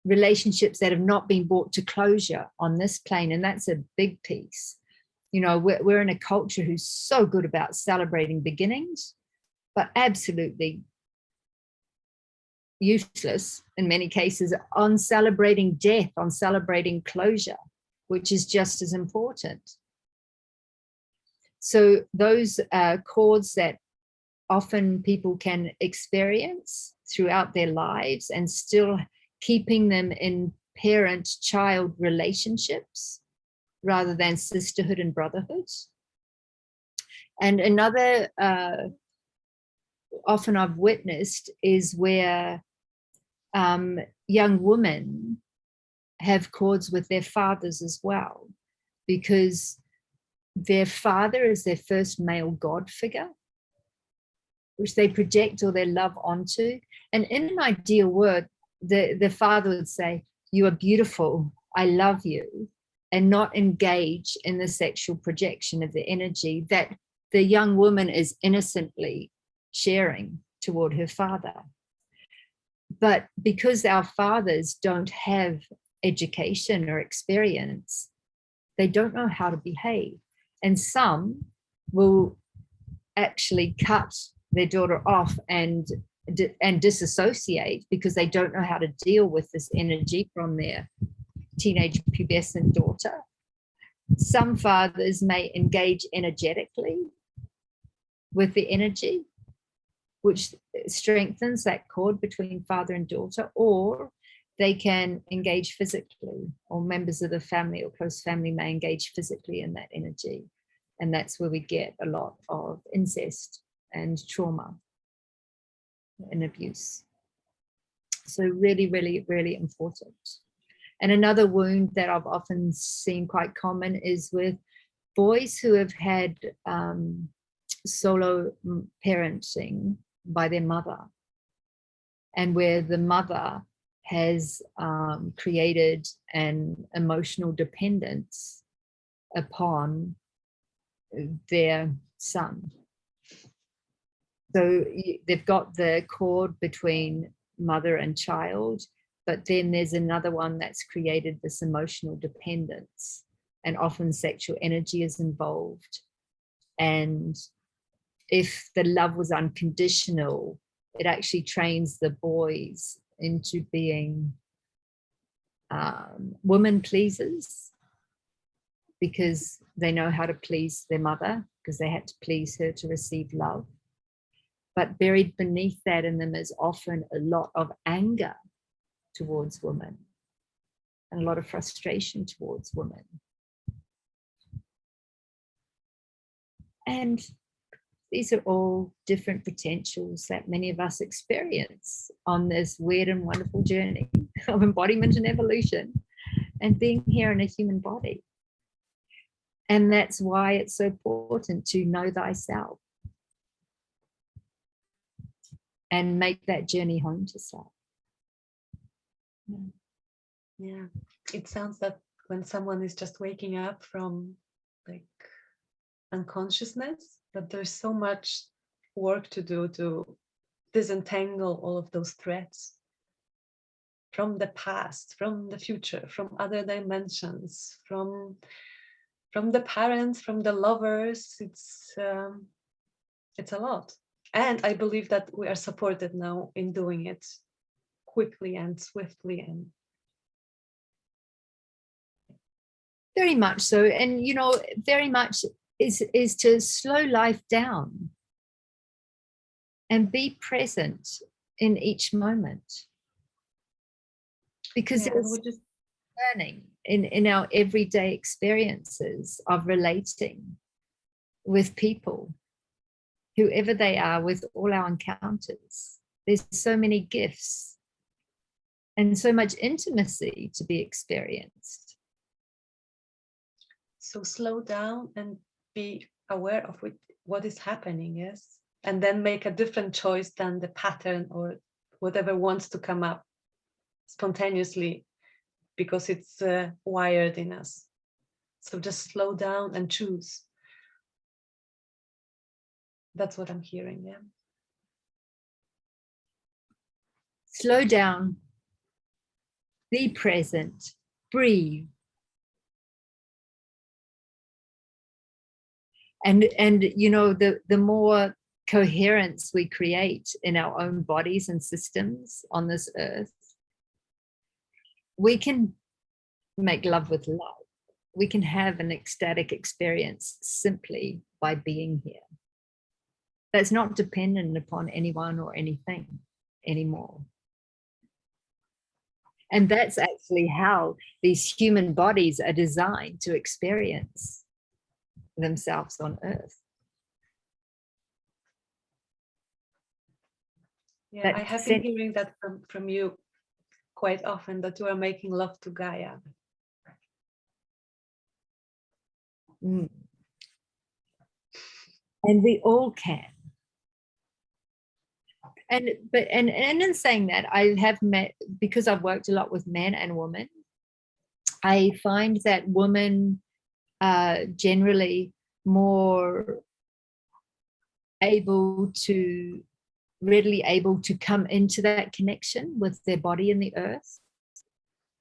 relationships that have not been brought to closure on this plane. And that's a big piece. You know, we're in a culture who's so good about celebrating beginnings, but absolutely useless in many cases on celebrating death, on celebrating closure, which is just as important. So those cords that often people can experience throughout their lives and still keeping them in parent-child relationships rather than sisterhood and brotherhood. And another often I've witnessed is where young women have cords with their fathers as well, because their father is their first male God figure, which they project all their love onto. And in an ideal world, the father would say, you are beautiful, I love you, and not engage in the sexual projection of the energy that the young woman is innocently sharing toward her father. But because our fathers don't have education or experience, they don't know how to behave. And some will actually cut their daughter off and disassociate because they don't know how to deal with this energy from their teenage pubescent daughter. Some fathers may engage energetically with the energy, which strengthens that cord between father and daughter, or they can engage physically, or members of the family or close family may engage physically in that energy. And that's where we get a lot of incest and trauma and abuse. So really, really, really important. And another wound that I've often seen quite common is with boys who have had solo parenting by their mother, and where the mother has created an emotional dependence upon their son. So they've got the cord between mother and child, but then there's another one that's created this emotional dependence, and often sexual energy is involved. And if the love was unconditional, it actually trains the boys into being woman pleasers, because they know how to please their mother, because they had to please her to receive love. But buried beneath that in them is often a lot of anger towards women and a lot of frustration towards women. And these are all different potentials that many of us experience on this weird and wonderful journey of embodiment and evolution and being here in a human body. And that's why it's so important to know thyself and make that journey home to self. Yeah, it sounds that when someone is just waking up from like unconsciousness, that there's so much work to do to disentangle all of those threads from the past, from the future, from other dimensions, from the parents, from the lovers. It's a lot. And I believe that we are supported now in doing it quickly and swiftly. And very much so. And, you know, very much is to slow life down and be present in each moment. Because yeah, there's learning in our everyday experiences of relating with people, whoever they are, with all our encounters. There's so many gifts and so much intimacy to be experienced. So slow down and be aware of what is happening, yes? And then make a different choice than the pattern or whatever wants to come up spontaneously because it's wired in us. So just slow down and choose. That's what I'm hearing, yeah. Slow down, be present, breathe. And you know, the more coherence we create in our own bodies and systems on this earth, we can make love with love. We can have an ecstatic experience simply by being here. That's not dependent upon anyone or anything anymore. And that's actually how these human bodies are designed to experience themselves on earth. Yeah, I have been hearing that from you quite often, that you are making love to Gaia. Mm. And we all can. And in saying that, I have met, because I've worked a lot with men and women, I find that women are generally more readily able to come into that connection with their body and the earth,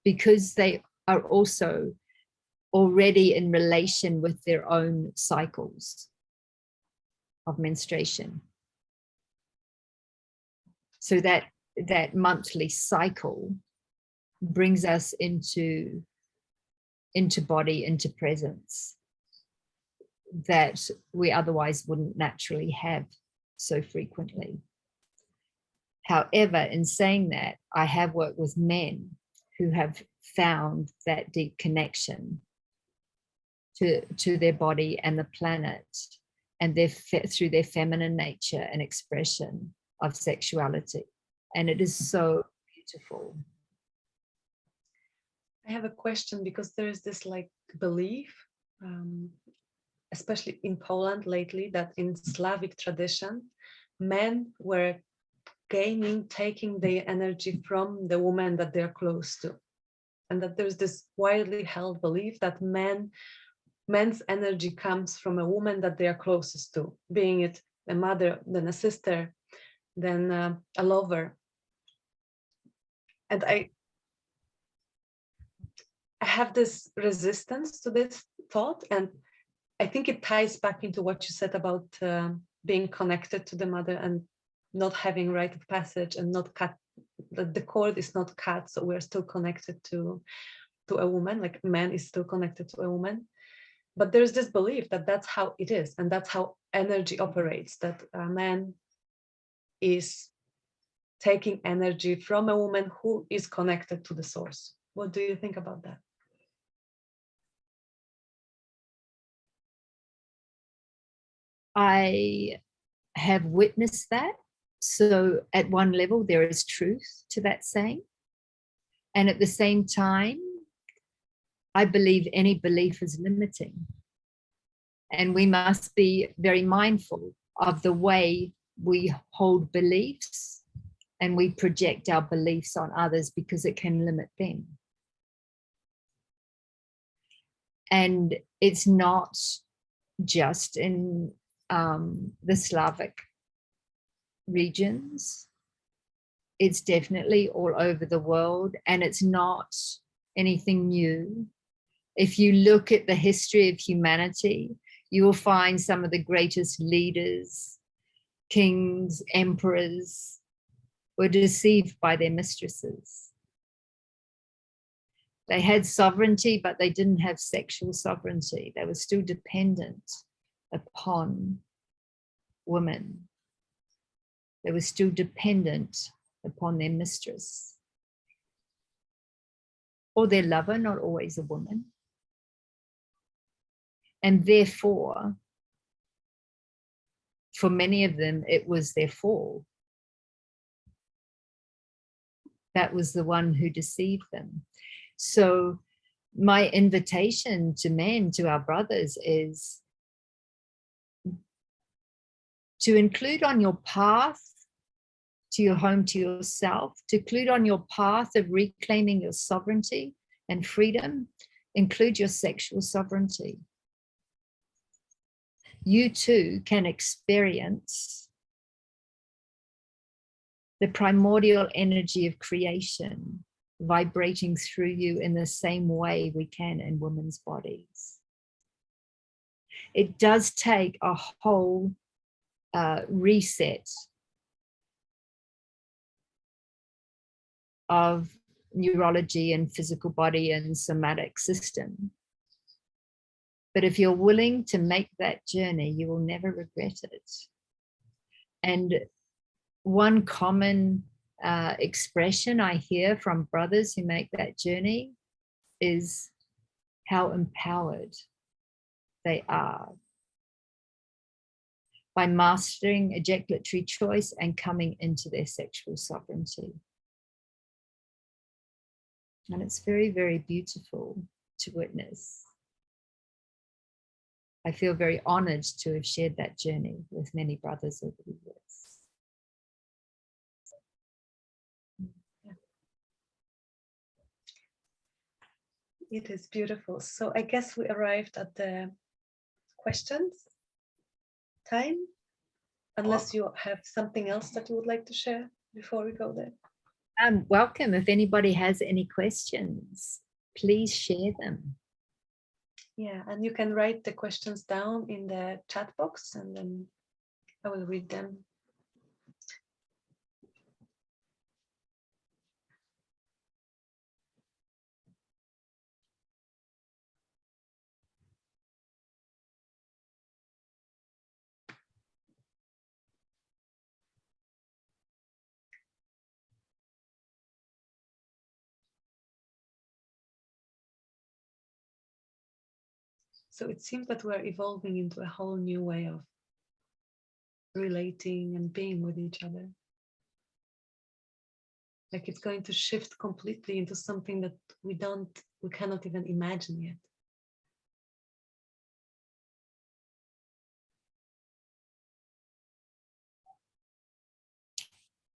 because they are also already in relation with their own cycles of menstruation. So that monthly cycle brings us into body, into presence, that we otherwise wouldn't naturally have so frequently. However, in saying that, I have worked with men who have found that deep connection to their body and the planet, and through their feminine nature and expression of sexuality. And it is so beautiful. I have a question, because there is this like belief, especially in Poland lately, that in Slavic tradition, men were taking their energy from the woman that they're close to. And that there's this widely held belief that men's energy comes from a woman that they are closest to, being it a mother, then a sister, then a lover. And I have this resistance to this thought, and I think it ties back into what you said about being connected to the mother and not having rite of passage, and not cut, that the cord is not cut, so we're still connected to a woman, like man is still connected to a woman. But there's this belief that that's how it is, and that's how energy operates, that a man is taking energy from a woman who is connected to the source. What do you think about that? I have witnessed that. So at one level, there is truth to that saying. And at the same time, I believe any belief is limiting. And we must be very mindful of the way we hold beliefs and we project our beliefs on others, because it can limit them. And it's not just in the Slavic regions. It's definitely all over the world, and it's not anything new. If you look at the history of humanity, you will find some of the greatest leaders kings, emperors were deceived by their mistresses. They had sovereignty, but they didn't have sexual sovereignty. They were still dependent upon women. They were still dependent upon their mistress or their lover, not always a woman. And therefore, for many of them, it was their fall. That was the one who deceived them. So my invitation to men, to our brothers, is to include on your path to your home, to yourself, to include on your path of reclaiming your sovereignty and freedom, include your sexual sovereignty. You too can experience the primordial energy of creation vibrating through you in the same way we can in women's bodies. It does take a whole reset of neurology and physical body and somatic system. But if you're willing to make that journey, you will never regret it. And one common expression I hear from brothers who make that journey is how empowered they are by mastering ejaculatory choice and coming into their sexual sovereignty. And it's very, very beautiful to witness. I feel very honored to have shared that journey with many brothers over the years. It is beautiful. So I guess we arrived at the questions time, unless you have something else that you would like to share before we go there. Welcome. If anybody has any questions, please share them. Yeah, and you can write the questions down in the chat box and then I will read them. So it seems that we're evolving into a whole new way of relating and being with each other. Like it's going to shift completely into something that we cannot even imagine yet.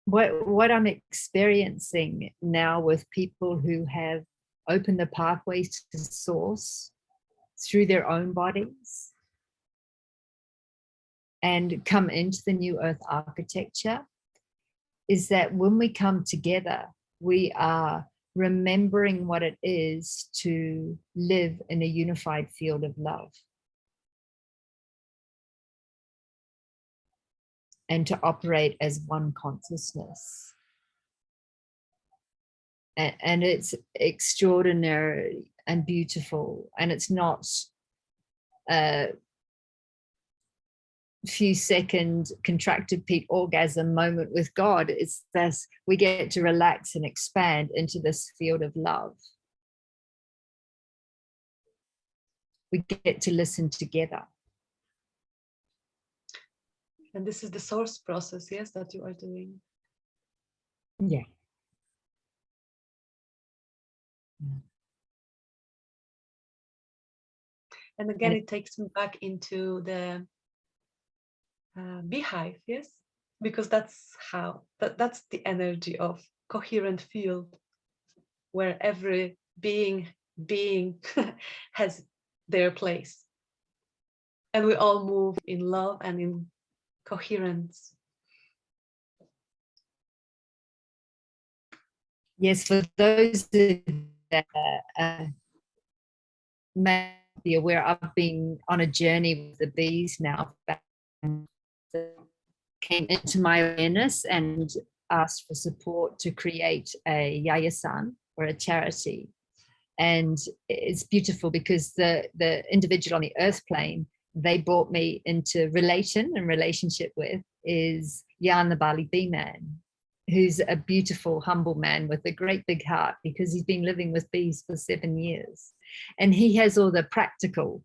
What I'm experiencing now with people who have opened the pathways to source through their own bodies and come into the new earth architecture is that when we come together, we are remembering what it is to live in a unified field of love and to operate as one consciousness. And it's extraordinary and beautiful, and it's not a few second contracted peak orgasm moment with God. It's this, we get to relax and expand into this field of love. We get to listen together. And this is the source process, yes, that you are doing. Yeah. And again, it takes me back into the beehive, yes, because that's the energy of coherent field, where every being has their place, and we all move in love and in coherence. Yes, for those that may be aware, I've been on a journey with the bees now. came into my awareness and asked for support to create a yayasan, or a charity. And it's beautiful because the individual on the earth plane they brought me into relationship with is Jan the Bali Bee Man, who's a beautiful, humble man with a great big heart, because he's been living with bees for 7 years. And he has all the practical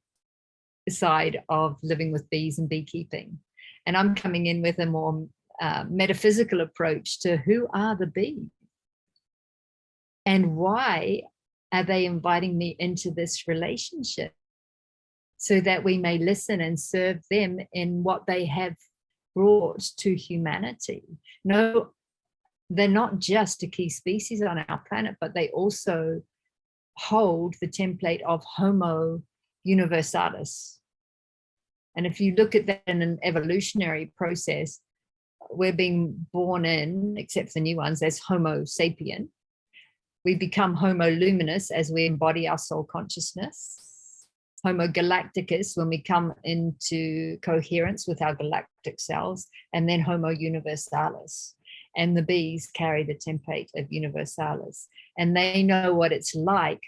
side of living with bees and beekeeping. And I'm coming in with a more metaphysical approach to who are the bees and why are they inviting me into this relationship, so that we may listen and serve them in what they have brought to humanity. No, they're not just a key species on our planet, but they also hold the template of Homo universalis. And if you look at that in an evolutionary process, we're being born in, except for the new ones, as Homo sapien. We become Homo luminous as we embody our soul consciousness. Homo galacticus when we come into coherence with our galactic selves, and then Homo universalis. And the bees carry the template of universalis, and they know what it's like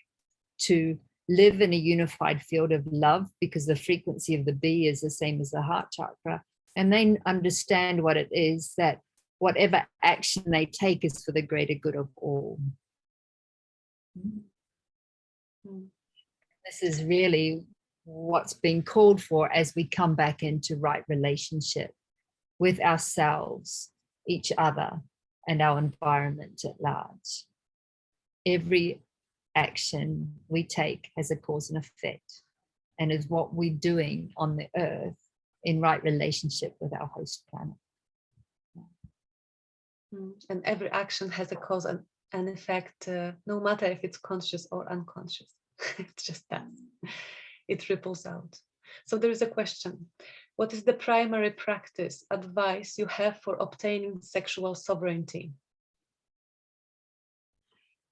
to live in a unified field of love, because the frequency of the bee is the same as the heart chakra. And they understand what it is, that whatever action they take is for the greater good of all. Mm. This is really what's being called for as we come back into right relationship with ourselves, each other, and our environment at large. Every action we take has a cause and effect, and is what we're doing on the earth in right relationship with our host planet. And every action has a cause and an effect, no matter if it's conscious or unconscious. It's just that. It ripples out. So there is a question. What is the primary practice, advice you have for obtaining sexual sovereignty?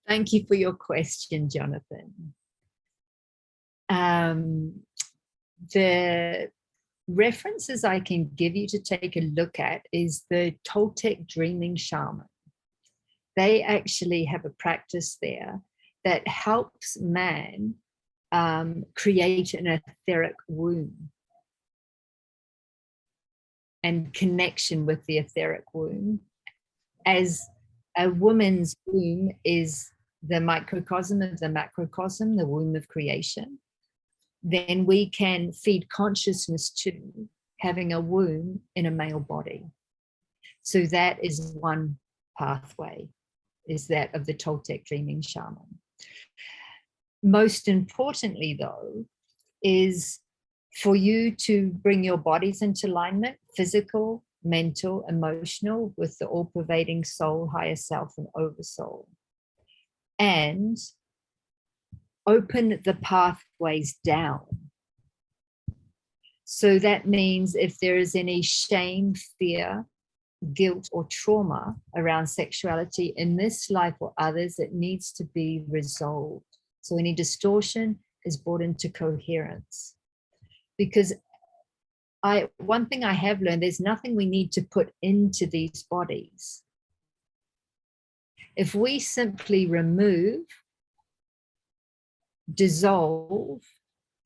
Thank you for your question, Jonathan. The references I can give you to take a look at is the Toltec dreaming shaman. They actually have a practice there that helps man create an etheric womb and connection with the etheric womb, as a woman's womb is the microcosm of the macrocosm, the womb of creation. Then we can feed consciousness to having a womb in a male body. So that is one pathway, is that of the Toltec dreaming shaman. Most importantly, though, is for you to bring your bodies into alignment, physical, mental, emotional, with the all-pervading soul, higher self, and oversoul. And open the pathways down. So that means if there is any shame, fear, guilt, or trauma around sexuality in this life or others, it needs to be resolved. So any distortion is brought into coherence. Because one thing I have learned, there's nothing we need to put into these bodies. If we simply remove, dissolve,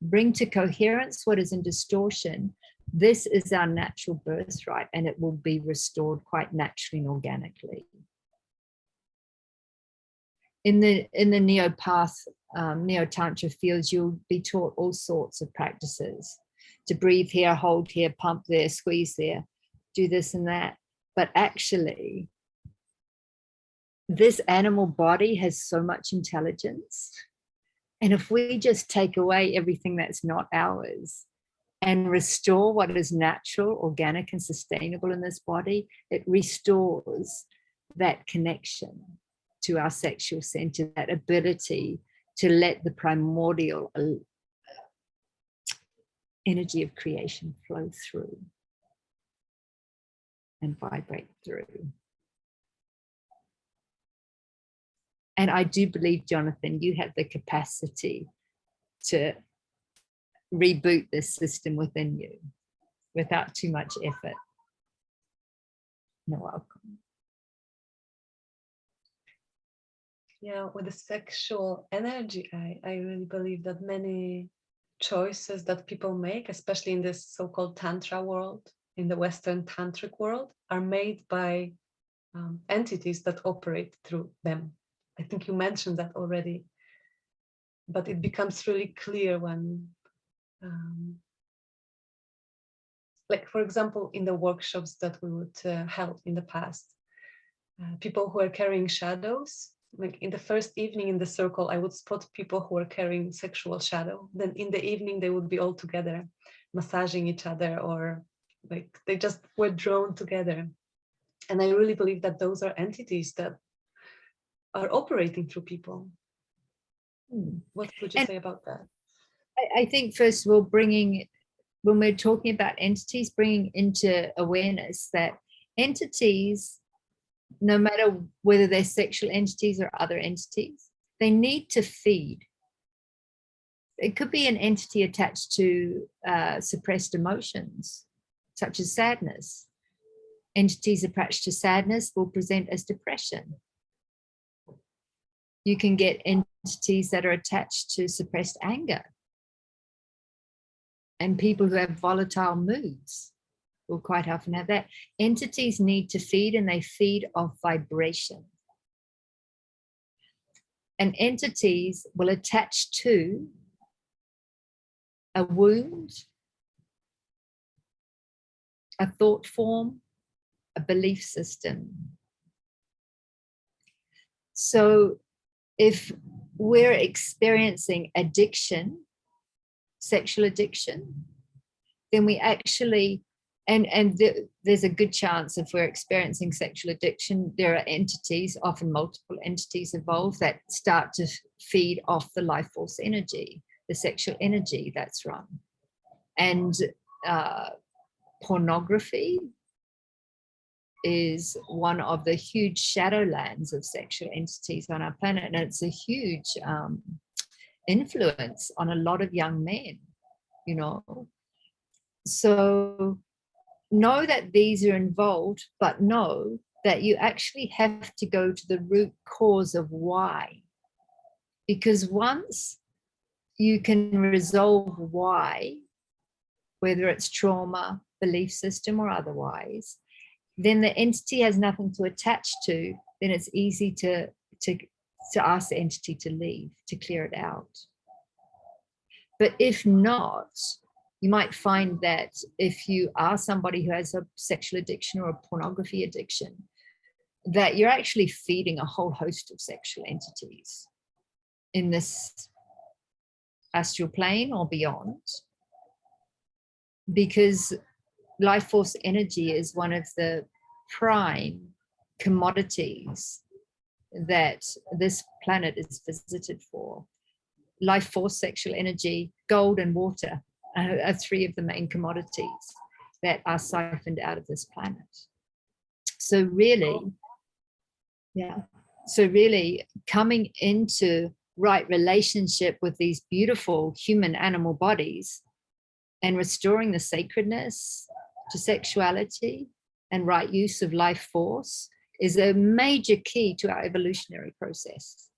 bring to coherence what is in distortion, this is our natural birthright, and it will be restored quite naturally and organically. In the neo-path, neo-tantra fields, you'll be taught all sorts of practices to breathe here, hold here, pump there, squeeze there, do this and that. But actually, this animal body has so much intelligence. And if we just take away everything that's not ours and restore what is natural, organic, and sustainable in this body, it restores that connection to our sexual center, that ability to let the primordial energy of creation flow through and vibrate through. And I do believe, Jonathan, you have the capacity to reboot this system within you without too much effort. You're welcome. Yeah, with the sexual energy, I really believe that many choices that people make, especially in this so-called Tantra world, in the Western Tantric world, are made by entities that operate through them. I think you mentioned that already, but it becomes really clear when, like, for example, in the workshops that we would held in the past, people who are carrying shadows, like in the first evening in the circle, I would spot people who are carrying sexual shadow. Then in the evening, they would be all together, massaging each other, or like they just were drawn together. And I really believe that those are entities that are operating through people. What would you say about that? I think, first of all, when we're talking about entities, bringing into awareness that entities, no matter whether they're sexual entities or other entities, they need to feed. It could be an entity attached to suppressed emotions, such as sadness. Entities attached to sadness will present as depression. You can get entities that are attached to suppressed anger. And people who have volatile moods will quite often have that. Entities need to feed, and they feed off vibration. And entities will attach to a wound, a thought form, a belief system. So if we're experiencing addiction, sexual addiction, then we actually, there's a good chance if we're experiencing sexual addiction, there are entities, often multiple entities involved, that start to feed off the life force energy, the sexual energy that's run. And pornography is one of the huge shadowlands of sexual entities on our planet, and it's a huge influence on a lot of young men, you know. So know that these are involved, but know that you actually have to go to the root cause of why. Because once you can resolve why, whether it's trauma, belief system, or otherwise, then the entity has nothing to attach to, then it's easy to ask the entity to leave, to clear it out. But if not, you might find that if you are somebody who has a sexual addiction or a pornography addiction, that you're actually feeding a whole host of sexual entities in this astral plane or beyond, because life force energy is one of the prime commodities that this planet is visited for. Life force, sexual energy, gold, and water are three of the main commodities that are siphoned out of this planet. So really, coming into right relationship with these beautiful human animal bodies and restoring the sacredness to sexuality and right use of life force is a major key to our evolutionary process.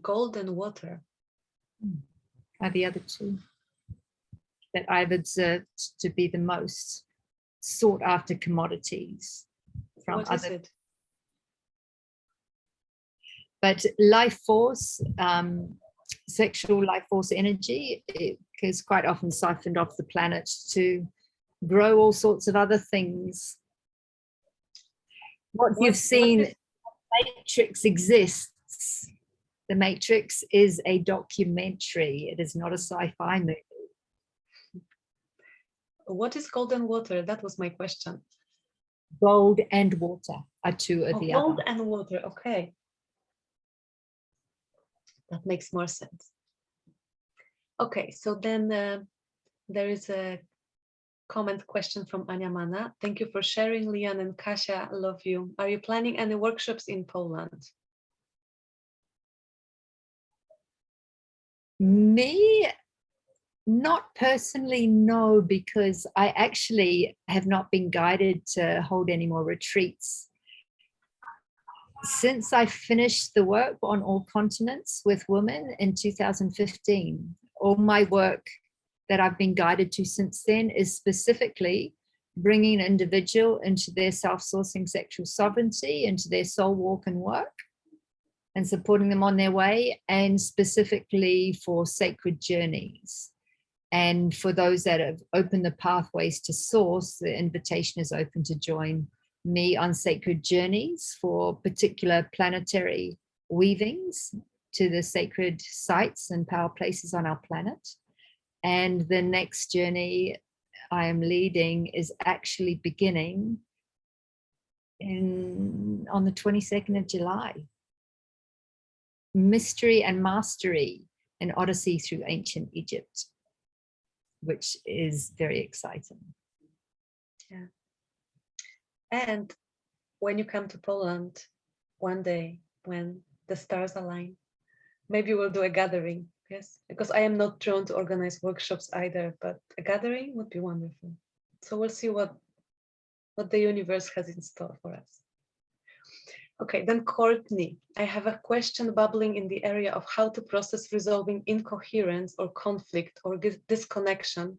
Gold and water are the other two that I've observed to be the most sought after commodities from what other. Is it? But life force, sexual life force energy, it is quite often siphoned off the planet to grow all sorts of other things. What you've seen, Matrix exists. The Matrix is a documentary. It is not a sci-fi movie. What is gold and water? That was my question. Gold and water are two of the other. Gold and water, okay. That makes more sense. Okay, so then there is a comment question from Ania Mana. Thank you for sharing, Lian and Kasia, love you. Are you planning any workshops in Poland? Me, Not personally, no, because I actually have not been guided to hold any more retreats. Since I finished the work on all continents with women in 2015, all my work that I've been guided to since then is specifically bringing an individual into their self-sourcing sexual sovereignty, into their soul walk and work, and supporting them on their way, and specifically for sacred journeys. And for those that have opened the pathways to source, the invitation is open to join me on sacred journeys for particular planetary weavings to the sacred sites and power places on our planet. And the next journey I am leading is actually beginning on the 22nd of July. Mystery and Mastery, an Odyssey through ancient Egypt, which is very exciting. Yeah. And when you come to Poland one day, when the stars align, maybe we'll do a gathering. Yes, because I am not drawn to organize workshops either, but a gathering would be wonderful. So we'll see what the universe has in store for us. Okay, then Courtney, I have a question bubbling in the area of how to process resolving incoherence or conflict or disconnection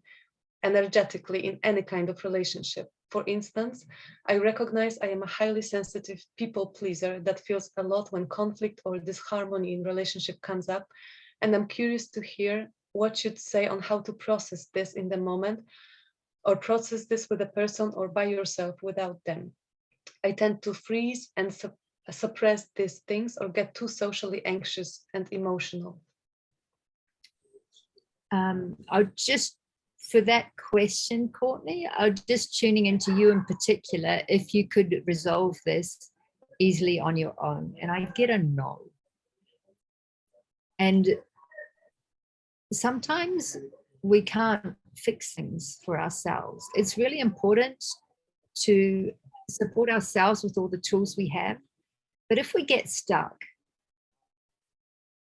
energetically in any kind of relationship. For instance, I recognize I am a highly sensitive people pleaser that feels a lot when conflict or disharmony in relationship comes up. And I'm curious to hear what you'd say on how to process this in the moment, or process this with a person or by yourself without them. I tend to freeze and suppress these things or get too socially anxious and emotional. I'll just, for that question, Courtney, I'm just tuning into you in particular, if you could resolve this easily on your own. And I get a no. And sometimes we can't fix things for ourselves. It's really important to support ourselves with all the tools we have. But if we get stuck,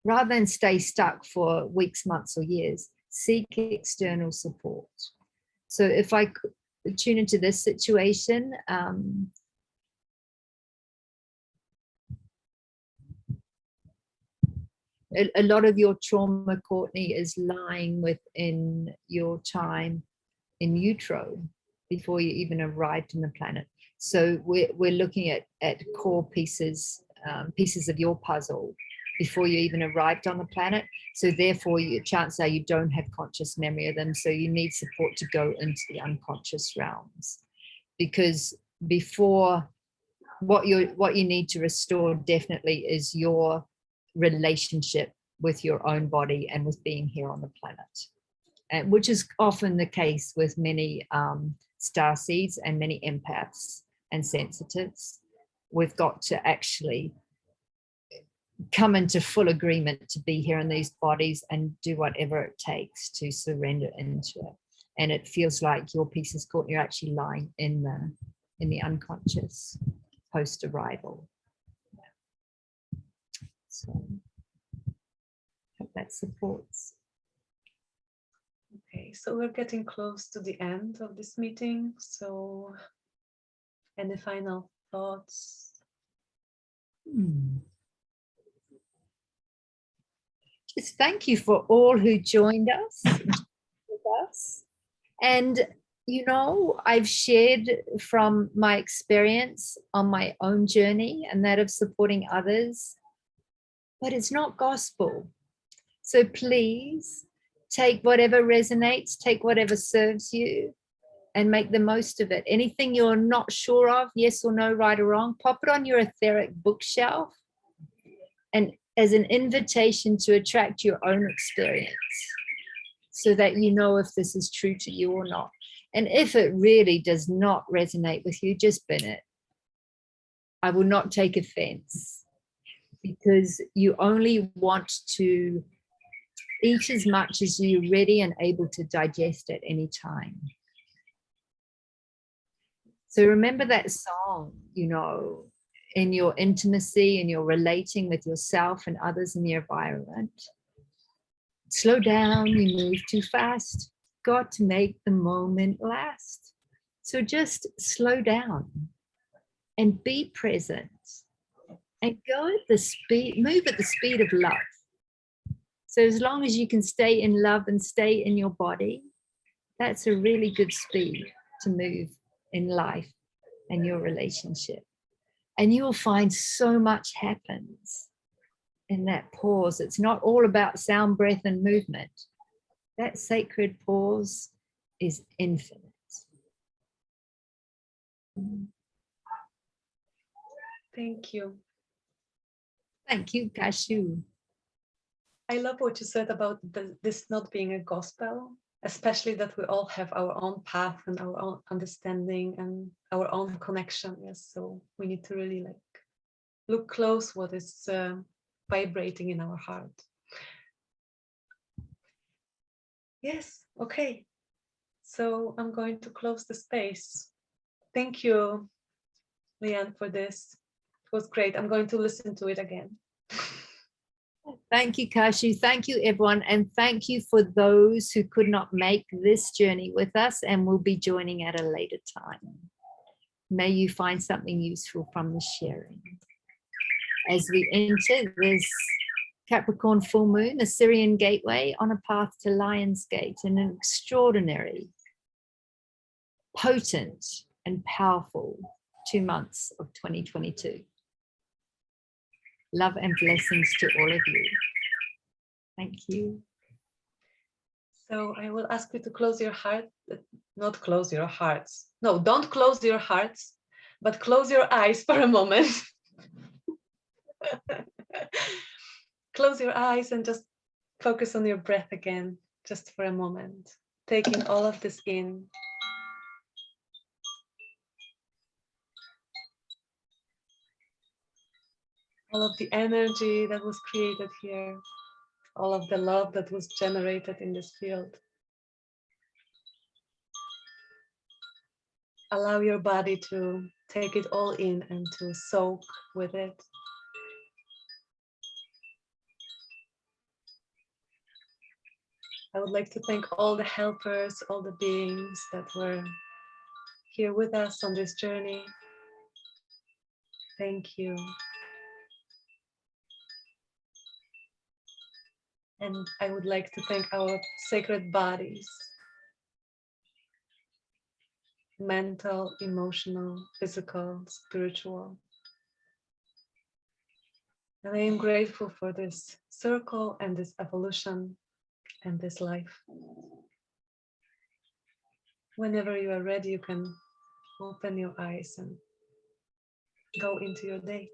rather than stay stuck for weeks, months, or years, seek external support. So if I tune into this situation, a lot of your trauma, Courtney, is lying within your time in utero before you even arrived on the planet. So we're looking at core pieces of your puzzle before you even arrived on the planet. So therefore, your chances are you don't have conscious memory of them. So you need support to go into the unconscious realms, because before, what you need to restore definitely is your relationship with your own body and with being here on the planet, and which is often the case with many starseeds and many empaths and sensitives. We've got to actually come into full agreement to be here in these bodies and do whatever it takes to surrender into it. And it feels like your pieces, Courtney, are actually lying in the unconscious post arrival. So hope that supports. Okay, so we're getting close to the end of this meeting. So any final thoughts? Just thank you for all who joined us with us. And you know, I've shared from my experience on my own journey and that of supporting others, but it's not gospel. So please take whatever resonates, take whatever serves you, and make the most of it. Anything you're not sure of, yes or no, right or wrong, pop it on your etheric bookshelf, and as an invitation to attract your own experience, so that you know if this is true to you or not. And if it really does not resonate with you, just bin it. I will not take offense, because you only want to eat as much as you're ready and able to digest at any time. So remember that song, you know, in your intimacy and your relating with yourself and others in the environment. Slow down, you move too fast. Got to make the moment last. So just slow down and be present and go at the speed, move at the speed of love. So as long as you can stay in love and stay in your body, that's a really good speed to move in life and your relationship. And you'll find so much happens in that pause. It's not all about sound, breath, and movement. That sacred pause is infinite. Thank you. Thank you, Kashu. I love what you said about this not being a gospel, especially that we all have our own path and our own understanding and our own connection. Yes, so we need to really look close what is vibrating in our heart. Yes, okay. So I'm going to close the space. Thank you, Leanne, for this. It was great. I'm going to listen to it again. Thank you, Kashu. Thank you, everyone. And thank you for those who could not make this journey with us and will be joining at a later time. May you find something useful from the sharing. As we enter this Capricorn full moon, Assyrian gateway on a path to Lion's Gate, in an extraordinary, potent, and powerful 2 months of 2022. Love and blessings to all of you. Thank you. So I will ask you to close your heart, not close your hearts. No, don't close your hearts, but close your eyes for a moment. Close your eyes and just focus on your breath again, just for a moment, taking all of this in. All of the energy that was created here, all of the love that was generated in this field. Allow your body to take it all in and to soak with it. I would like to thank all the helpers, all the beings that were here with us on this journey. Thank you. And I would like to thank our sacred bodies, mental, emotional, physical, spiritual. And I am grateful for this circle and this evolution and this life. Whenever you are ready, you can open your eyes and go into your day.